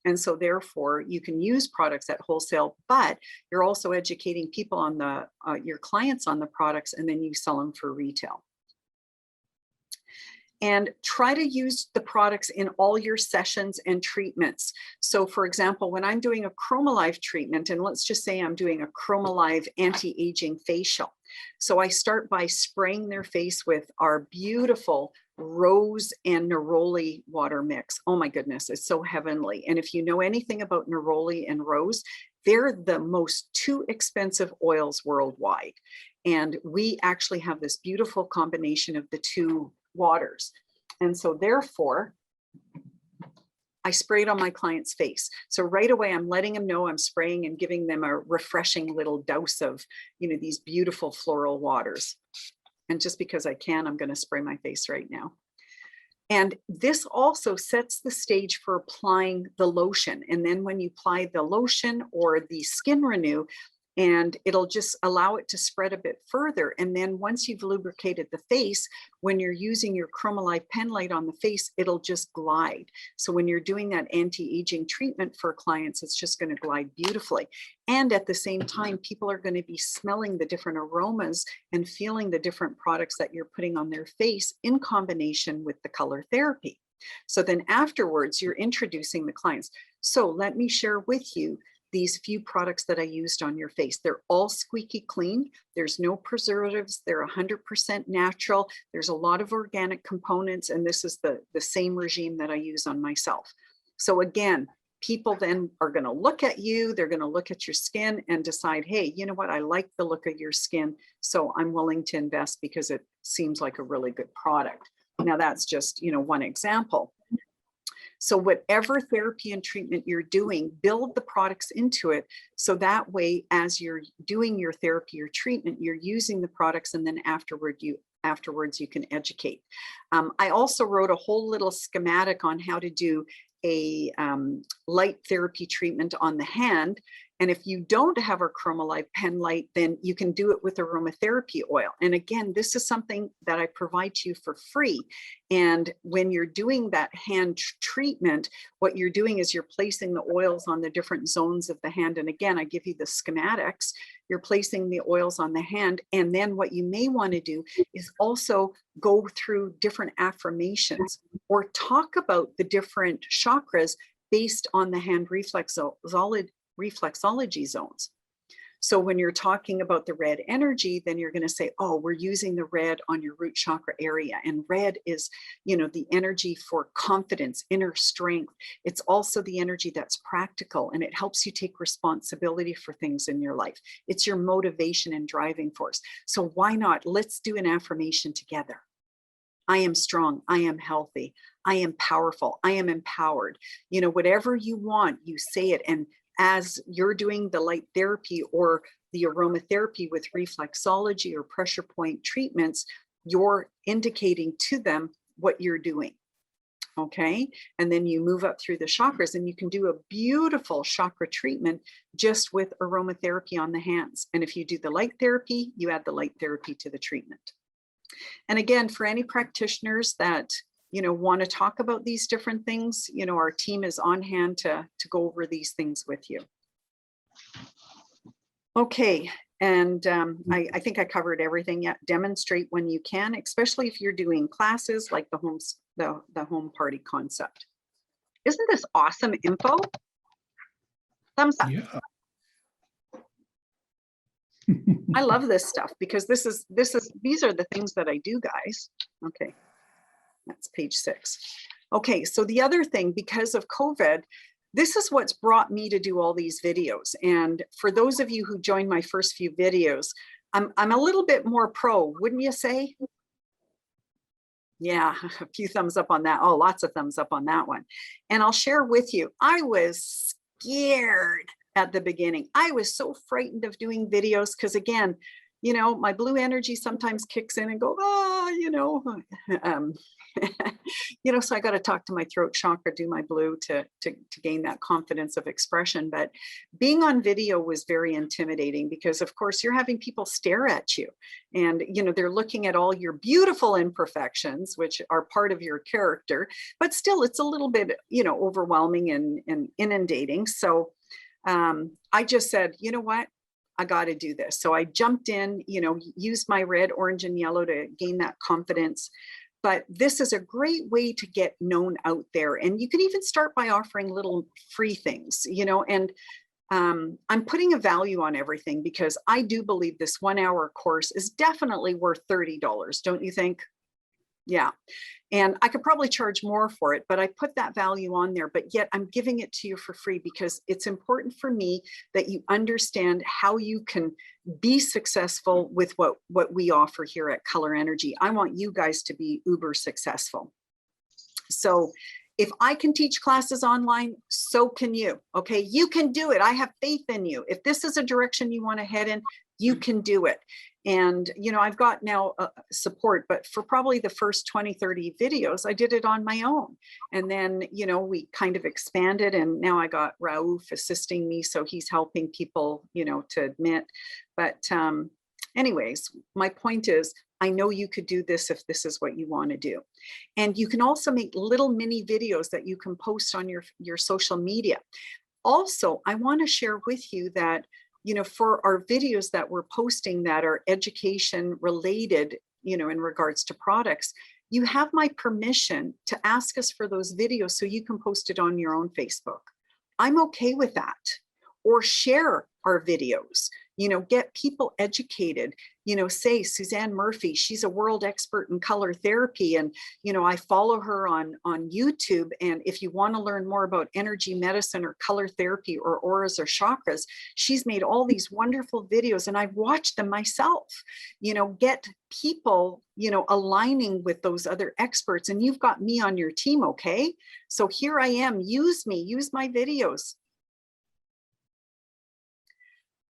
And so therefore you can use products at wholesale, but you're also educating people on the, your clients on the products, and then you sell them for retail. And try to use the products in all your sessions and treatments. So for example, when I'm doing a ChromaLive treatment, and let's just say I'm doing a ChromaLive anti-aging facial. So I start by spraying their face with our beautiful rose and neroli water mix. Oh my goodness, it's so heavenly. And if you know anything about neroli and rose, they're the most two expensive oils worldwide. And we actually have this beautiful combination of the two waters. And so therefore, I sprayed on my client's face. So right away, I'm letting them know I'm spraying and giving them a refreshing little dose of, you know, these beautiful floral waters. And just because I can, I'm going to spray my face right now. And this also sets the stage for applying the lotion. And then when you apply the lotion or the skin renew, and it'll just allow it to spread a bit further. And then once you've lubricated the face, when you're using your ChromaLive pen light on the face, it'll just glide. So when you're doing that anti-aging treatment for clients, it's just going to glide beautifully. And at the same time, people are going to be smelling the different aromas and feeling the different products that you're putting on their face in combination with the color therapy. So then afterwards, you're introducing the clients. So let me share with you these few products that I used on your face. They're all squeaky clean. There's no preservatives. They're 100% natural. There's a lot of organic components, and this is the same regime that I use on myself. So again, people then are going to look at you, they're going to look at your skin and decide, hey, you know what, I like the look of your skin, so I'm willing to invest because it seems like a really good product. Now that's just, you know, one example. So whatever therapy and treatment you're doing, build the products into it. So that way, as you're doing your therapy or treatment, you're using the products, and then afterwards you can educate. I also wrote a whole little schematic on how to do a light therapy treatment on the hand. And if you don't have a ChromaLive pen light, then you can do it with aromatherapy oil. And again, this is something that I provide to you for free. And when you're doing that hand treatment, what you're doing is you're placing the oils on the different zones of the hand. And again, I give you the schematics. You're placing the oils on the hand. And then what you may want to do is also go through different affirmations or talk about the different chakras based on the hand reflexology zones. So when you're talking about the red energy, then you're going to say, oh, we're using the red on your root chakra area. And red is, you know, the energy for confidence, inner strength. It's also the energy that's practical, and it helps you take responsibility for things in your life. It's your motivation and driving force. So why not? Let's do an affirmation together. I am strong. I am healthy. I am powerful. I am empowered. You know, whatever you want, you say it. And as you're doing the light therapy or the aromatherapy with reflexology or pressure point treatments, you're indicating to them what you're doing. Okay. And then you move up through the chakras, and you can do a beautiful chakra treatment just with aromatherapy on the hands. And if you do the light therapy, you add the light therapy to the treatment. And again, for any practitioners that, you know, want to talk about these different things, you know, our team is on hand to go over these things with you. Okay. And I think I covered everything. Yeah, demonstrate when you can, especially if you're doing classes like the home party concept. Isn't this awesome info? Thumbs up. Yeah. I love this stuff because these are the things that I do, guys. Okay, that's page 6. Okay, so the other thing, because of COVID, this is what's brought me to do all these videos. And for those of you who joined my first few videos, I'm a little bit more pro, wouldn't you say? Yeah, a few thumbs up on that. Oh, lots of thumbs up on that one. And I'll share with you, I was scared at the beginning. I was so frightened of doing videos because, again, you know, my blue energy sometimes kicks in and go, you know, you know, so I got to talk to my throat chakra, do my blue to gain that confidence of expression. But being on video was very intimidating because, of course, you're having people stare at you and, you know, they're looking at all your beautiful imperfections, which are part of your character, but still it's a little bit, you know, overwhelming and inundating. So I just said, you know what? I got to do this. So I jumped in, you know, used my red, orange, and yellow to gain that confidence. But this is a great way to get known out there. And you can even start by offering little free things, you know, and I'm putting a value on everything because I do believe this 1-hour course is definitely worth $30. Don't you think? Yeah. And I could probably charge more for it, but I put that value on there, but yet I'm giving it to you for free because it's important for me that you understand how you can be successful with what we offer here at Color Energy. I want you guys to be uber successful. So if I can teach classes online, so can you. Okay, you can do it. I have faith in you. If this is a direction you want to head in, you can do it. And, you know, I've got now support, but for probably the first 20, 30 videos, I did it on my own. And then, you know, we kind of expanded and now I got Raouf assisting me. So he's helping people, you know, to admit. But anyways, my point is, I know you could do this if this is what you want to do. And you can also make little mini videos that you can post on your social media. Also, I want to share with you that, you know, for our videos that we're posting that are education related, you know, in regards to products, you have my permission to ask us for those videos so you can post it on your own Facebook. I'm okay with that. Or share our videos, you know, get people educated, you know, say Suzanne Murphy, she's a world expert in color therapy. And, you know, I follow her on YouTube. And if you want to learn more about energy medicine or color therapy or auras or chakras, she's made all these wonderful videos and I've watched them myself, you know, get people, you know, aligning with those other experts. And you've got me on your team. Okay. So here I am, use me, use my videos.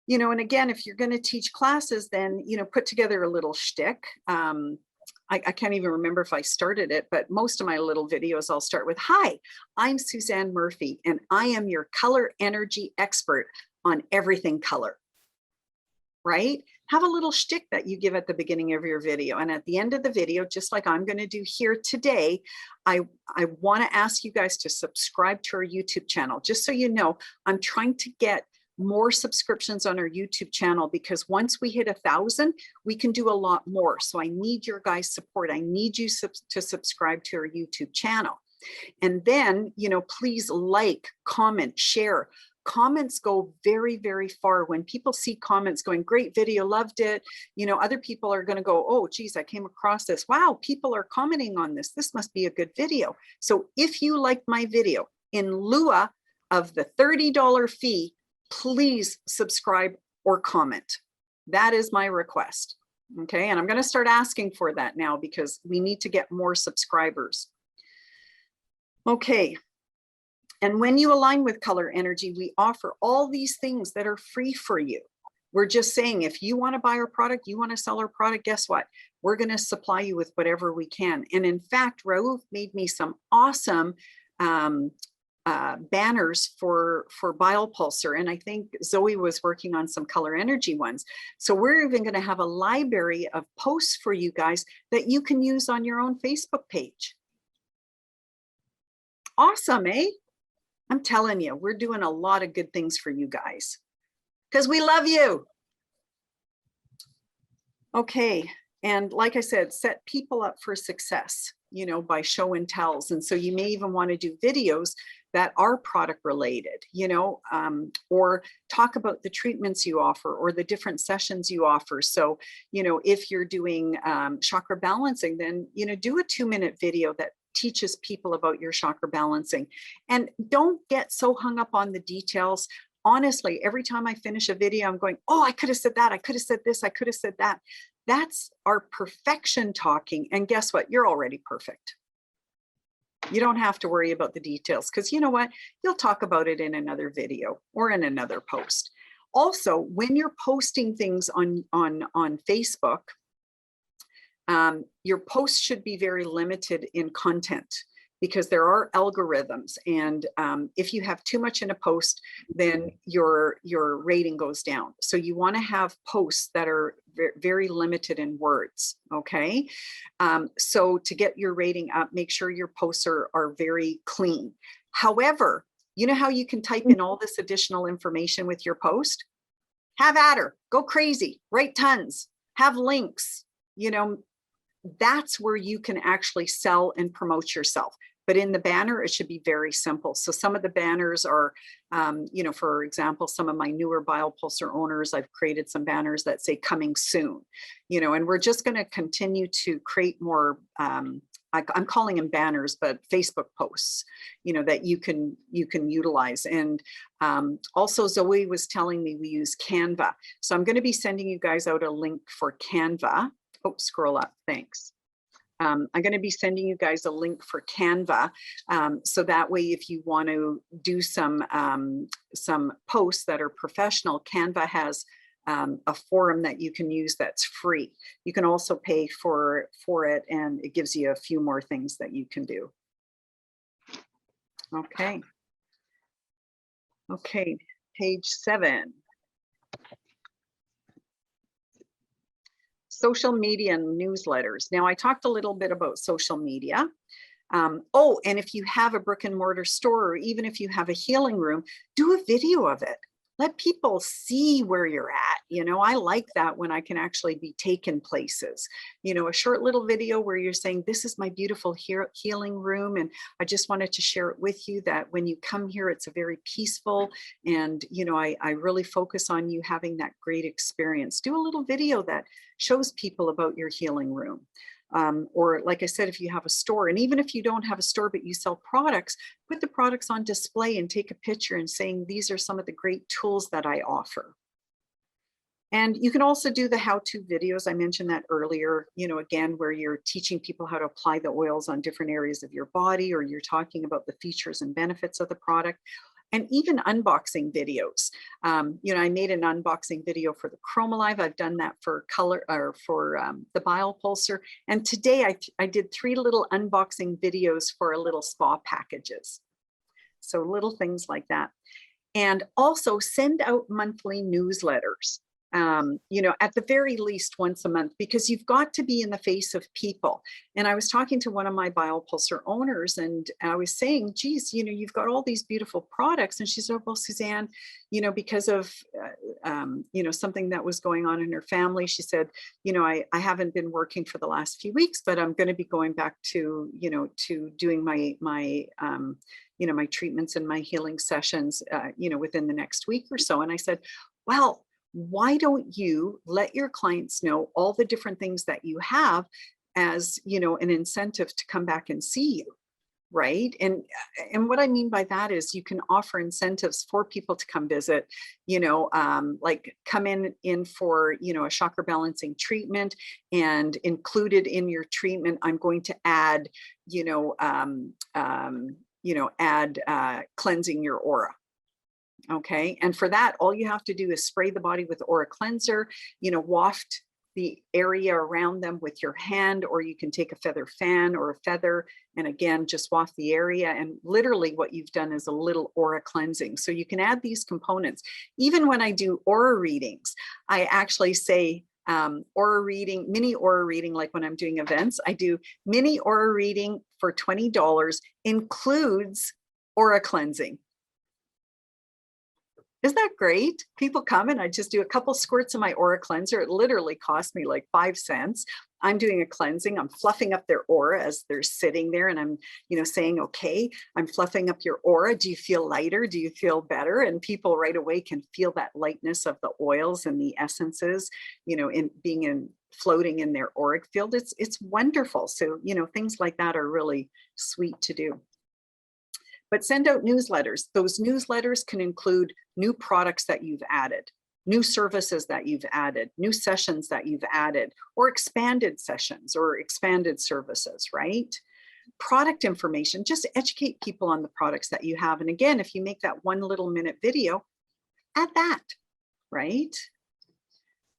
You know, and again, if you're going to teach classes, then, you know, put together a little shtick. I can't even remember if I started it, but most of my little videos, I'll start with, hi, I'm Suzanne Murphy, and I am your color energy expert on everything color, right? Have a little shtick that you give at the beginning of your video. And at the end of the video, just like I'm going to do here today, I want to ask you guys to subscribe to our YouTube channel. Just so you know, I'm trying to get more subscriptions on our YouTube channel because once we hit 1,000, we can do a lot more. So I need your guys' support. I need you to subscribe to our YouTube channel. And then, you know, please like, comment, share. Comments go very, very far. When people see comments going, great video, loved it, you know, other people are going to go, oh, geez, I came across this. Wow, people are commenting on this. This must be a good video. So if you like my video, in lieu of the $30 fee, please subscribe or comment. That is my request. Okay. And I'm going to start asking for that now because we need to get more subscribers. Okay. And when you align with Color Energy, we offer all these things that are free for you. We're just saying, if you want to buy our product, you want to sell our product, guess what? We're going to supply you with whatever we can. And in fact, Raouf made me some awesome banners for Biopulsar, and I think Zoe was working on some Color Energy ones. So we're even going to have a library of posts for you guys that you can use on your own Facebook page. Awesome, eh? I'm telling you, we're doing a lot of good things for you guys because we love you. Okay, And like I said, set people up for success, you know, by show and tells. And so you may even want to do videos that are product related, you know, or talk about the treatments you offer or the different sessions you offer. So, you know, if you're doing chakra balancing, then, you know, do a 2-minute video that teaches people about your chakra balancing. And don't get so hung up on the details. Honestly, every time I finish a video, I'm going, oh, I could have said that. I could have said this. I could have said that. That's our perfection talking. And guess what? You're already perfect. You don't have to worry about the details, because you know what? You'll talk about it in another video or in another post. Also, when you're posting things on Facebook, your posts should be very limited in content, because there are algorithms, and if you have too much in a post, then your rating goes down. So you want to have posts that are very limited in words. Okay, so to get your rating up, make sure your posts are very clean. However, you know how you can type in all this additional information with your post? Have at her, go crazy, write tons, have links. You know, that's where you can actually sell and promote yourself. But in the banner, it should be very simple. So some of the banners are, you know, for example, some of my newer biopulsar owners, I've created some banners that say coming soon, you know, and we're just going to continue to create more, I'm calling them banners, but Facebook posts, you know, that you can utilize. And also Zoe was telling me we use Canva. So I'm going to be sending you guys out a link for Canva. Oh, scroll up. Thanks. I'm going to be sending you guys a link for Canva. So that way, if you want to do some posts that are professional, Canva has a forum that you can use that's free. You can also pay for it, and it gives you a few more things that you can do. Okay. Okay, page 7. Social media and newsletters. Now, I talked a little bit about social media. Oh, and if you have a brick and mortar store, or even if you have a healing room, do a video of it. Let people see where you're at. You know, I like that when I can actually be taken places. You know, a short little video where you're saying, this is my beautiful healing room, and I just wanted to share it with you that when you come here, it's a very peaceful, and, you know, I really focus on you having that great experience. Do a little video that shows people about your healing room. Or like I said, if you have a store, and even if you don't have a store, but you sell products, put the products on display and take a picture and saying, these are some of the great tools that I offer. And you can also do the how-to videos. I mentioned that earlier, you know, again, where you're teaching people how to apply the oils on different areas of your body, or you're talking about the features and benefits of the product. And even unboxing videos. You know, I made an unboxing video for the Chromalive. I've done that for color, or for the biopulsar. And today I did 3 little unboxing videos for a little spa packages. So little things like that. And also send out monthly newsletters. You know, at the very least once a month, because you've got to be in the face of people. And I was talking to one of my biopulsar owners, and I was saying, geez, you know, you've got all these beautiful products. And she said, well, Suzanne, you know, because of, you know, something that was going on in her family, she said, you know, I haven't been working for the last few weeks, but I'm going to be going back to, you know, to doing my you know, my treatments and my healing sessions, you know, within the next week or so. And I said, well, why don't you let your clients know all the different things that you have as, you know, an incentive to come back and see you, right? And what I mean by that is you can offer incentives for people to come visit, you know, like come in for, you know, a chakra balancing treatment, and included in your treatment, I'm going to add, add cleansing your aura. Okay. And for that, all you have to do is spray the body with aura cleanser, you know, waft the area around them with your hand, or you can take a feather fan or a feather, and again, just waft the area. And literally what you've done is a little aura cleansing. So you can add these components. Even when I do aura readings, I actually say, aura reading, mini aura reading, like when I'm doing events, I do mini aura reading for $20, includes aura cleansing. Isn't that great? People come and I just do a couple squirts of my aura cleanser. It literally cost me like 5 cents. I'm doing a cleansing. I'm fluffing up their aura as they're sitting there, and I'm, saying, okay, I'm fluffing up your aura. Do you feel lighter? Do you feel better? And people right away can feel that lightness of the oils and the essences, floating in their auric field. It's wonderful. So, things like that are really sweet to do. But send out newsletters. Those newsletters can include new products that you've added, new services that you've added, new sessions that you've added, or expanded sessions or expanded services, right? Product information, just educate people on the products that you have. And again, if you make that 1 little minute video, add that, right?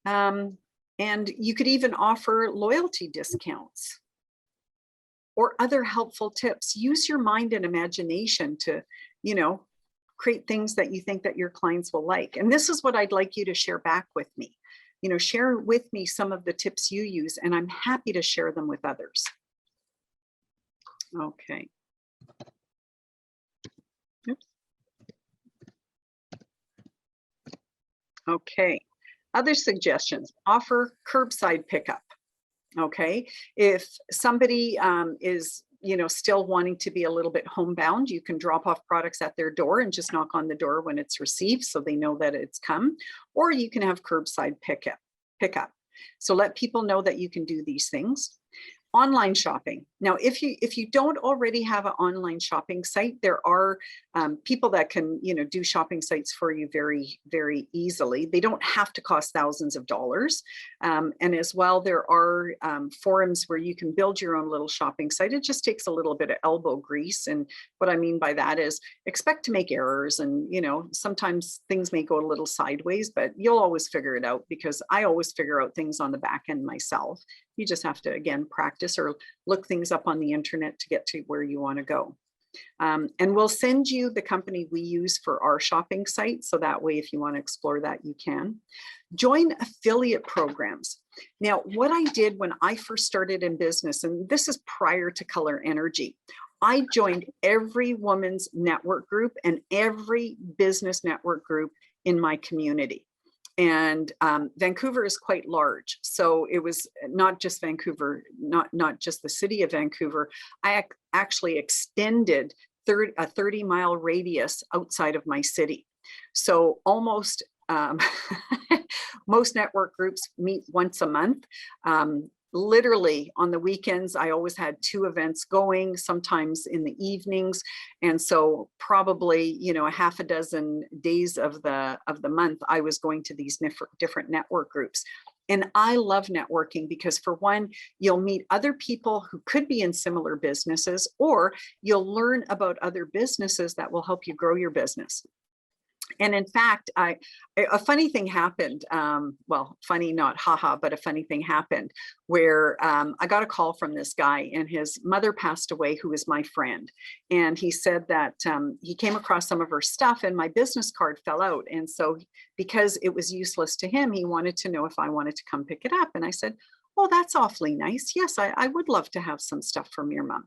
And you could even offer loyalty discounts or other helpful tips. Use your mind and imagination to, create things that you think that your clients will like. And this is what I'd like you to share back with me. Share with me some of the tips you use, and I'm happy to share them with others. Okay. Oops. Okay. Other suggestions: offer curbside pickup. Okay. If somebody is, still wanting to be a little bit homebound, you can drop off products at their door and just knock on the door when it's received so they know that it's come. Or you can have curbside pickup. So let people know that you can do these things. Online shopping. Now, if you don't already have an online shopping site, there are people that can, do shopping sites for you very, very easily. They don't have to cost thousands of dollars. And as well, there are forums where you can build your own little shopping site. It just takes a little bit of elbow grease. And what I mean by that is expect to make errors. And, sometimes things may go a little sideways, but you'll always figure it out, because I always figure out things on the back end myself. You just have to, again, practice or look things up on the internet to get to where you want to go. And we'll send you the company we use for our shopping site. So that way, if you want to explore that, you can. Join affiliate programs. Now, what I did when I first started in business, and this is prior to Color Energy, I joined every woman's network group and every business network group in my community. And Vancouver is quite large. So it was not just Vancouver, not just the city of Vancouver. I actually extended a 30-mile radius outside of my city. So almost most network groups meet once a month. Literally on the weekends, I always had 2 events going, sometimes in the evenings. And so probably, a half a dozen days of the month, I was going to these different network groups. And I love networking because, for one, you'll meet other people who could be in similar businesses, or you'll learn about other businesses that will help you grow your business. And in fact, a funny thing happened. Well, funny, not haha, but a funny thing happened where I got a call from this guy, and his mother passed away, who was my friend. And he said that he came across some of her stuff and my business card fell out. And so because it was useless to him, he wanted to know if I wanted to come pick it up. And I said, oh, that's awfully nice. Yes, I would love to have some stuff from your mom.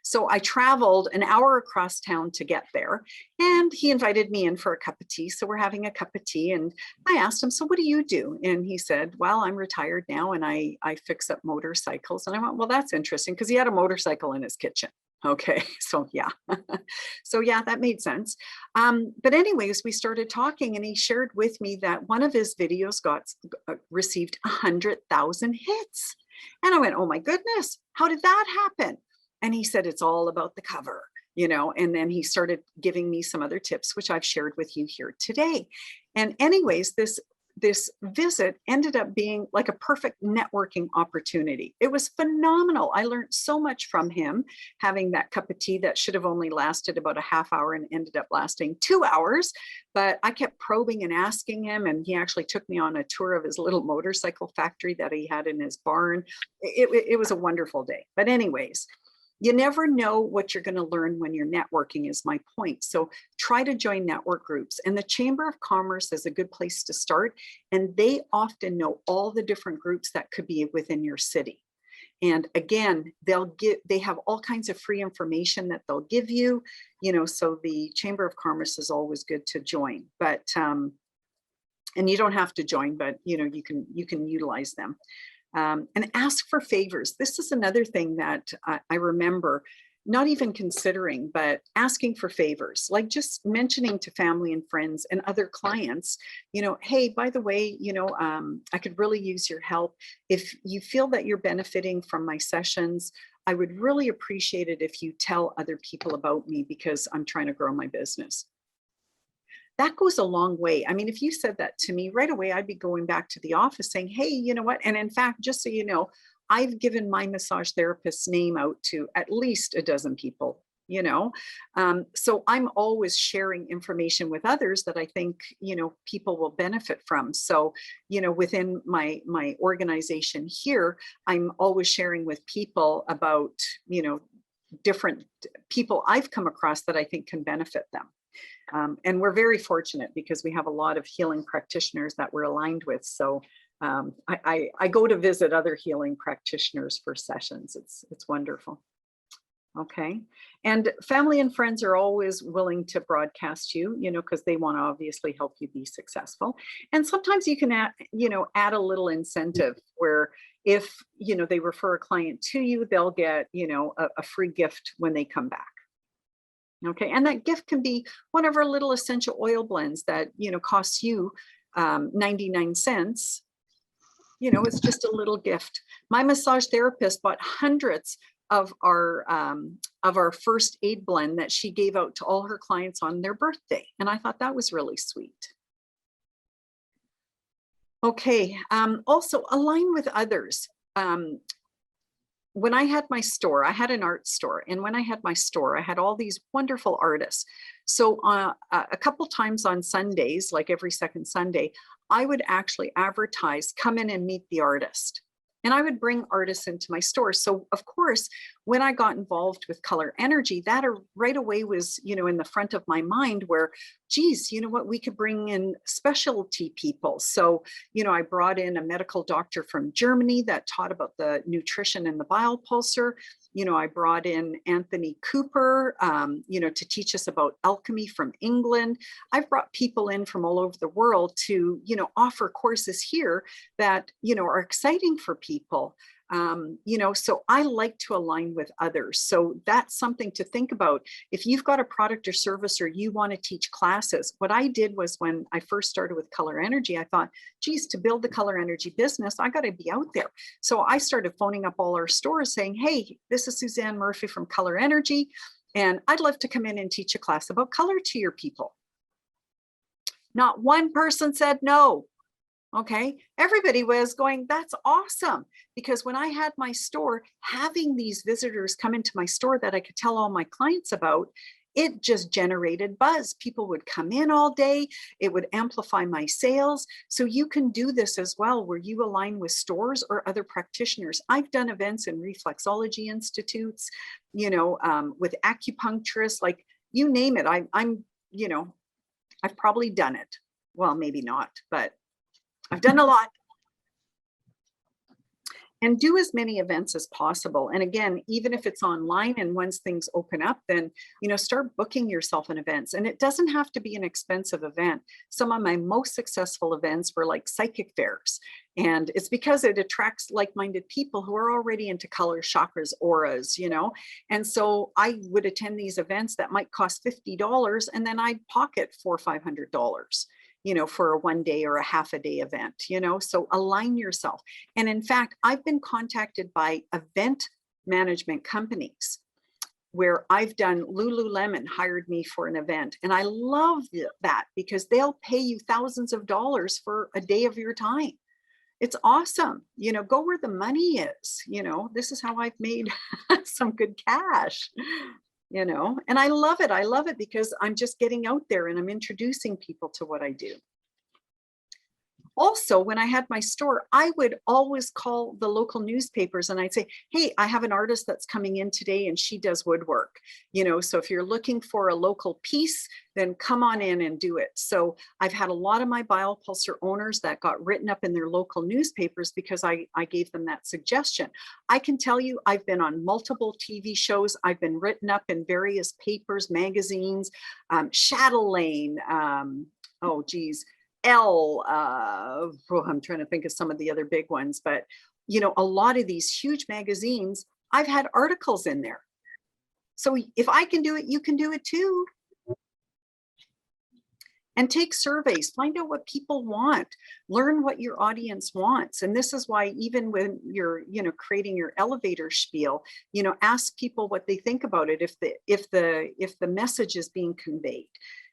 So I traveled an hour across town to get there, and he invited me in for a cup of tea. So we're having a cup of tea, and I asked him, so what do you do? And he said, well, I'm retired now, and I fix up motorcycles. And I went, well, that's interesting, because he had a motorcycle in his kitchen. Okay, so yeah. So yeah, that made sense. But anyways, we started talking, and he shared with me that one of his videos received 100,000 hits. And I went, oh my goodness, how did that happen? And he said, it's all about the cover, and then he started giving me some other tips, which I've shared with you here today. And anyways, this visit ended up being like a perfect networking opportunity. It was phenomenal. I learned so much from him, having that cup of tea that should have only lasted about a half hour and ended up lasting 2 hours. But I kept probing and asking him, and he actually took me on a tour of his little motorcycle factory that he had in his barn. It was a wonderful day. But anyways, you never know what you're going to learn when you're networking, is my point. So try to join network groups, and the Chamber of Commerce is a good place to start. And they often know all the different groups that could be within your city. And again, they have all kinds of free information that they'll give you, so the Chamber of Commerce is always good to join. But, and you don't have to join, but you can utilize them. And ask for favors. This is another thing that I remember not even considering, but asking for favors, like just mentioning to family and friends and other clients, hey, by the way, I could really use your help. If you feel that you're benefiting from my sessions, I would really appreciate it if you tell other people about me because I'm trying to grow my business. That goes a long way. I mean, if you said that to me right away, I'd be going back to the office saying, hey, you know what? And in fact, just so you know, I've given my massage therapist's name out to at least a dozen people, So I'm always sharing information with others that I think, people will benefit from. So, within my organization here, I'm always sharing with people about, different people I've come across that I think can benefit them. And we're very fortunate because we have a lot of healing practitioners that we're aligned with. So I go to visit other healing practitioners for sessions. It's wonderful. Okay. And family and friends are always willing to broadcast you, because they want to obviously help you be successful. And sometimes you can add a little incentive where if, they refer a client to you, they'll get, a free gift when they come back. Okay. And that gift can be one of our little essential oil blends that, costs you 99 cents. It's just a little gift. My massage therapist bought hundreds of our first aid blend that she gave out to all her clients on their birthday. And I thought that was really sweet. Okay. Also align with others. When I had my store, I had an art store. And when I had my store, I had all these wonderful artists. So a couple times on Sundays, like every second Sunday, I would actually advertise, come in and meet the artist. And I would bring artists into my store. So of course, when I got involved with Color Energy, that right away was, in the front of my mind where, geez, you know what, we could bring in specialty people. So, I brought in a medical doctor from Germany that taught about the nutrition and the bile pulsar. I brought in Anthony Cooper, to teach us about alchemy from England. I've brought people in from all over the world to, offer courses here that, are exciting for people. So I like to align with others. So that's something to think about. If you've got a product or service or you want to teach classes, what I did was when I first started with Color Energy, I thought, geez, to build the Color Energy business, I got to be out there. So I started phoning up all our stores saying, hey, this is Suzanne Murphy from Color Energy, and I'd love to come in and teach a class about color to your people. Not one person said no. Okay. Everybody was going, that's awesome. Because when I had my store, having these visitors come into my store that I could tell all my clients about, it just generated buzz. People would come in all day. It would amplify my sales. So you can do this as well, where you align with stores or other practitioners. I've done events in reflexology institutes, with acupuncturists, like you name it. I'm, I've probably done it. Well, maybe not, but I've done a lot. And do as many events as possible. And again, even if it's online and once things open up, then, start booking yourself in events. And it doesn't have to be an expensive event. Some of my most successful events were like psychic fairs. And it's because it attracts like-minded people who are already into color, chakras, auras, And so I would attend these events that might cost $50 and then I'd pocket $400 or $500. For a 1 day or a half a day event, so align yourself. And in fact, I've been contacted by event management companies where I've done Lululemon hired me for an event. And I love that because they'll pay you thousands of dollars for a day of your time. It's awesome. Go where the money is. This is how I've made some good cash. And I love it. I love it because I'm just getting out there and I'm introducing people to what I do. Also, when I had my store, I would always call the local newspapers and I'd say, hey, I have an artist that's coming in today and she does woodwork. So if you're looking for a local piece, then come on in and do it. So I've had a lot of my bile pulsar owners that got written up in their local newspapers because I gave them that suggestion. I can tell you, I've been on multiple TV shows. I've been written up in various papers, magazines, Chatelaine, Elle, I'm trying to think of some of the other big ones, but you know, a lot of these huge magazines, I've had articles in there. So if I can do it, you can do it too. And take surveys, find out what people want, learn what your audience wants. And this is why even when you're, you know, creating your elevator spiel, you know, ask people what they think about it, if the message is being conveyed.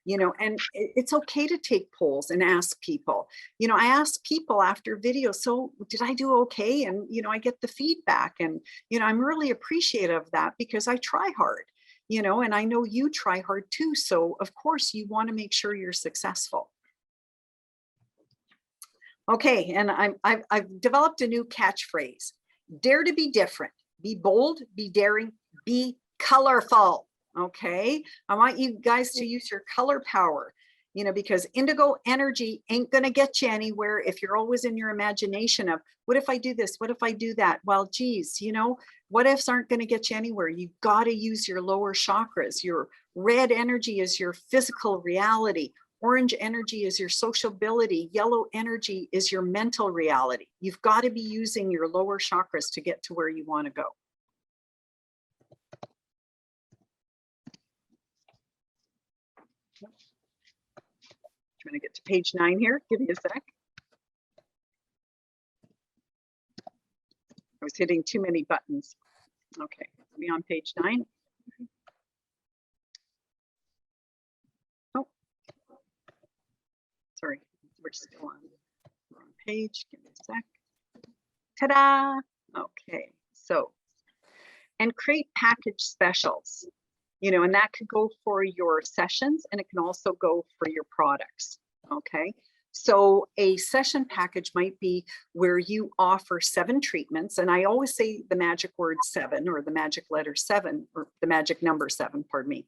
You know, and it's okay to take polls and ask people. You know, I ask people after videos, so did I do okay? And, you know, I get the feedback, and, you know, I'm really appreciative of that because I try hard, you know, and I know you try hard too. So of course you want to make sure you're successful. Okay, and I've developed a new catchphrase: dare to be different, be bold, be daring, be colorful. Okay, I want you guys to use your color power, you know, because indigo energy ain't going to get you anywhere if you're always in your imagination of what if I do this, what if I do that. Well, geez, you know, what ifs aren't going to get you anywhere. You've got to use your lower chakras. Your red energy is your physical reality. Orange energy is your sociability. Yellow energy is your mental reality. You've got to be using your lower chakras to get to where you want to go. Trying to get to page 9 here. Give me a sec. I was hitting too many buttons. Okay, let me on page 9. Oh, sorry, we're still on the wrong page. Give me a sec. Ta-da! Okay, so, and create package specials. You know, and that could go for your sessions, and it can also go for your products. Okay, so a session package might be where you offer 7 treatments, and I always say the magic word 7, or the magic letter 7, or the magic number 7, pardon me,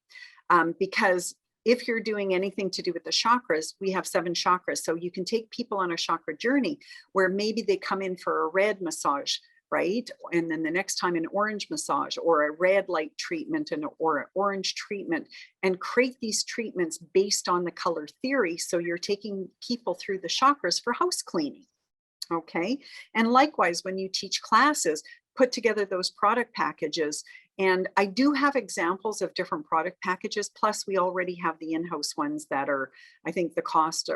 because if you're doing anything to do with the chakras, we have 7 chakras. So you can take people on a chakra journey where maybe they come in for a red massage, right? And then the next time an orange massage, or a red light treatment, or an orange treatment, and create these treatments based on the color theory. So you're taking people through the chakras for house cleaning. Okay. And likewise, when you teach classes, put together those product packages. And I do have examples of different product packages. Plus, we already have the in-house ones that are, I think the cost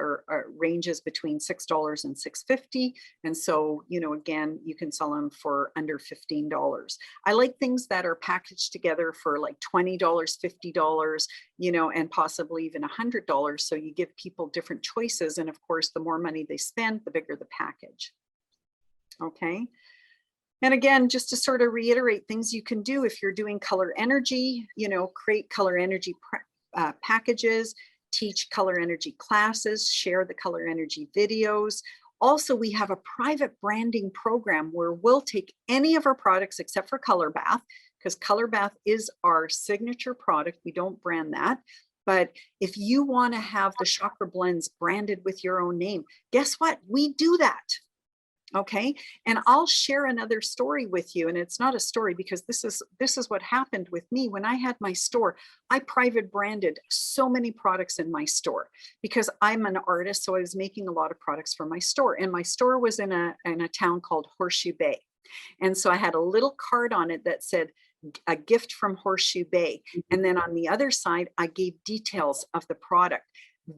ranges between $6 and $6.50. And so, you know, again, you can sell them for under $15. I like things that are packaged together for like $20, $50, you know, and possibly even $100. So you give people different choices. And of course, the more money they spend, the bigger the package. Okay. And again, just to sort of reiterate things you can do if you're doing color energy, you know, create color energy packages, teach color energy classes, share the color energy videos. Also, we have a private branding program where we'll take any of our products except for Color Bath, because Color Bath is our signature product. We don't brand that. But if you want to have the chakra blends branded with your own name, guess what? We do that. Okay, and I'll share another story with you, and it's not a story because this is what happened with me when I had my store. I private branded so many products in my store because I'm an artist, so I was making a lot of products for my store, and my store was in a town called Horseshoe Bay, and so I had a little card on it that said a gift from Horseshoe Bay, and then on the other side I gave details of the product.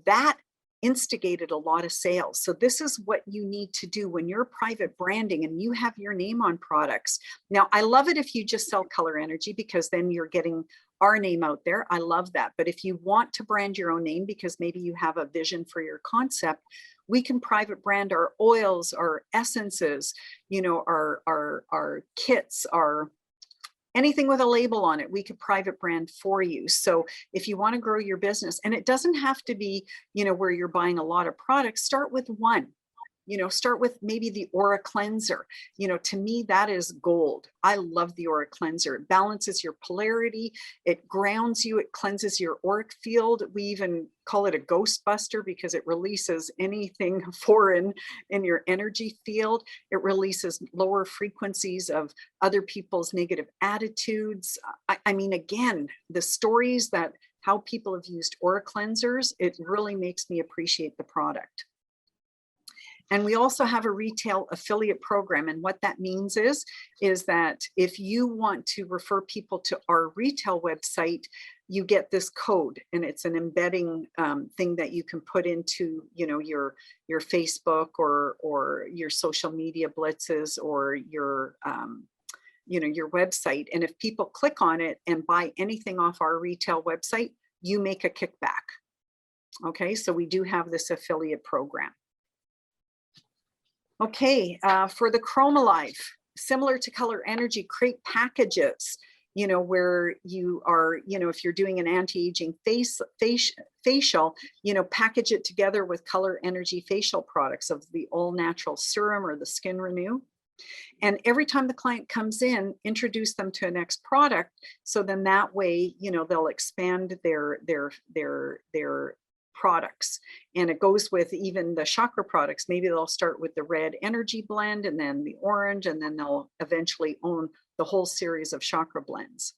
That instigated a lot of sales. So this is what you need to do when you're private branding and you have your name on products. Now, I love it if you just sell color energy because then you're getting our name out there. I love that. But if you want to brand your own name because maybe you have a vision for your concept, we can private brand our oils, our essences, you know, our kits, our anything with a label on it, we could private brand for you. So if you want to grow your business, and it doesn't have to be, you know, where you're buying a lot of products, start with one. You know, start with maybe the aura cleanser. You know, to me, that is gold. I love the aura cleanser. It balances your polarity. It grounds you. It cleanses your auric field. We even call it a ghost buster because it releases anything foreign in your energy field. It releases lower frequencies of other people's negative attitudes. I mean, again, the stories that how people have used aura cleansers, it really makes me appreciate the product. And we also have a retail affiliate program. And what that means is that if you want to refer people to our retail website, you get this code, and it's an embedding thing that you can put into, you know, your Facebook or your social media blitzes or your, you know, your website. And if people click on it and buy anything off our retail website, you make a kickback. Okay, so we do have this affiliate program. Okay, for the Chromalive, similar to Color Energy, create packages, you know, where you are, you know, if you're doing an anti-aging facial, you know, package it together with Color Energy facial products of the all natural serum or the Skin Renew. And every time the client comes in, introduce them to a next product. So then that way, you know, they'll expand their products. And it goes with even the chakra products. Maybe they'll start with the red energy blend and then the orange, and then they'll eventually own the whole series of chakra blends.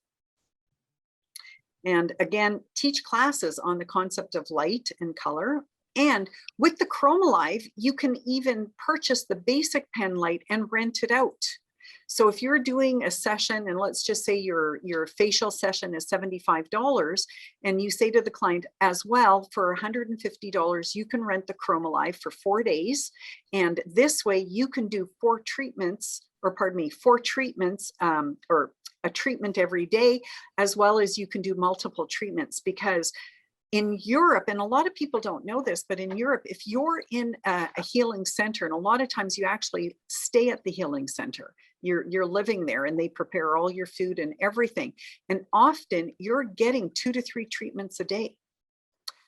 And again, teach classes on the concept of light and color. And with the Chromalive, you can even purchase the basic pen light and rent it out. So if you're doing a session, and let's just say your facial session is $75, and you say to the client as well, for $150, you can rent the Chromalive for 4 days. And this way you can do 4 treatments, or a treatment every day, as well as you can do multiple treatments. Because in Europe, and a lot of people don't know this, but in Europe, if you're in a healing center, and a lot of times you actually stay at the healing center, you're living there, and they prepare all your food and everything. And often you're getting 2 to 3 treatments a day.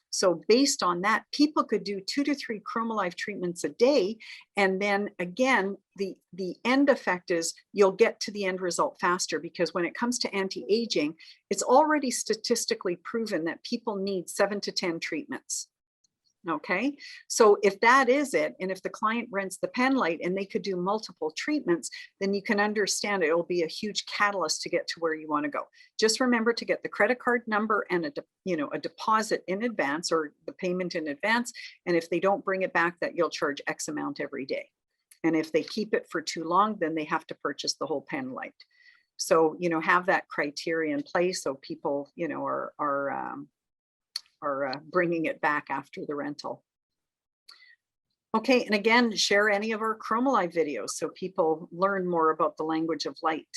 So based on that, people could do 2 to 3 Chromalive treatments a day. And then again, the end effect is you'll get to the end result faster, because when it comes to anti-aging, it's already statistically proven that people need 7 to 10 treatments. Okay, so if that is it, and if the client rents the pen light and they could do multiple treatments, then you can understand it will be a huge catalyst to get to where you want to go. Just remember to get the credit card number and a deposit in advance, or the payment in advance. And if they don't bring it back, that you'll charge X amount every day. And if they keep it for too long, then they have to purchase the whole pen light. So, you know, have that criteria in place so people, you know, are bringing it back after the rental. Okay, and again, share any of our Chromalive videos so people learn more about the language of light.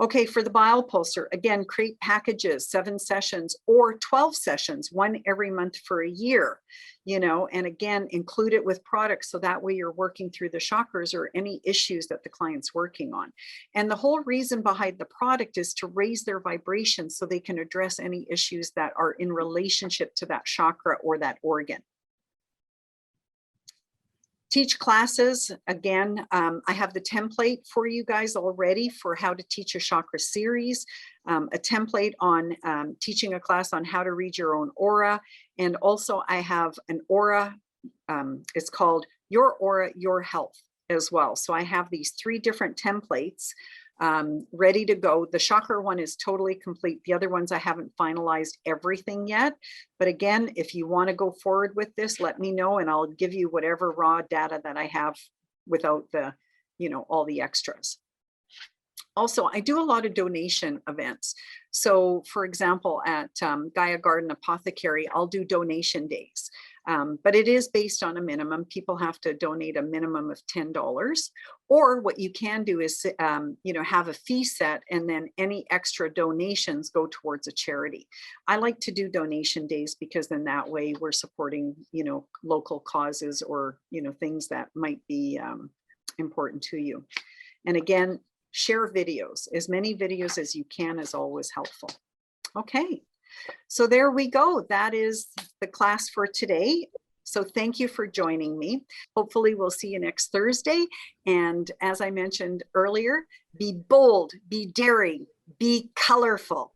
Okay, for the biopulsar, again, create packages, 7 sessions or 12 sessions, 1 every month for a year, you know, and again, include it with products so that way you're working through the chakras or any issues that the client's working on. And the whole reason behind the product is to raise their vibration so they can address any issues that are in relationship to that chakra or that organ. Teach classes, again, I have the template for you guys already for how to teach a chakra series, a template on teaching a class on how to read your own aura. And also I have an aura, it's called Your Aura, Your Health as well. So I have these 3 different templates ready to go. The chakra one is totally complete. The other ones I haven't finalized everything yet. But again, if you want to go forward with this, let me know and I'll give you whatever raw data that I have without the, you know, all the extras. Also, I do a lot of donation events. So for example, at Gaia Garden Apothecary, I'll do donation days. But it is based on a minimum. People have to donate a minimum of $10. Or what you can do is, you know, have a fee set, and then any extra donations go towards a charity. I like to do donation days because then that way we're supporting, you know, local causes or, you know, things that might be important to you. And again, share videos. As many videos as you can is always helpful. Okay. So there we go. That is the class for today. So thank you for joining me. Hopefully we'll see you next Thursday. And as I mentioned earlier, be bold, be daring, be colorful.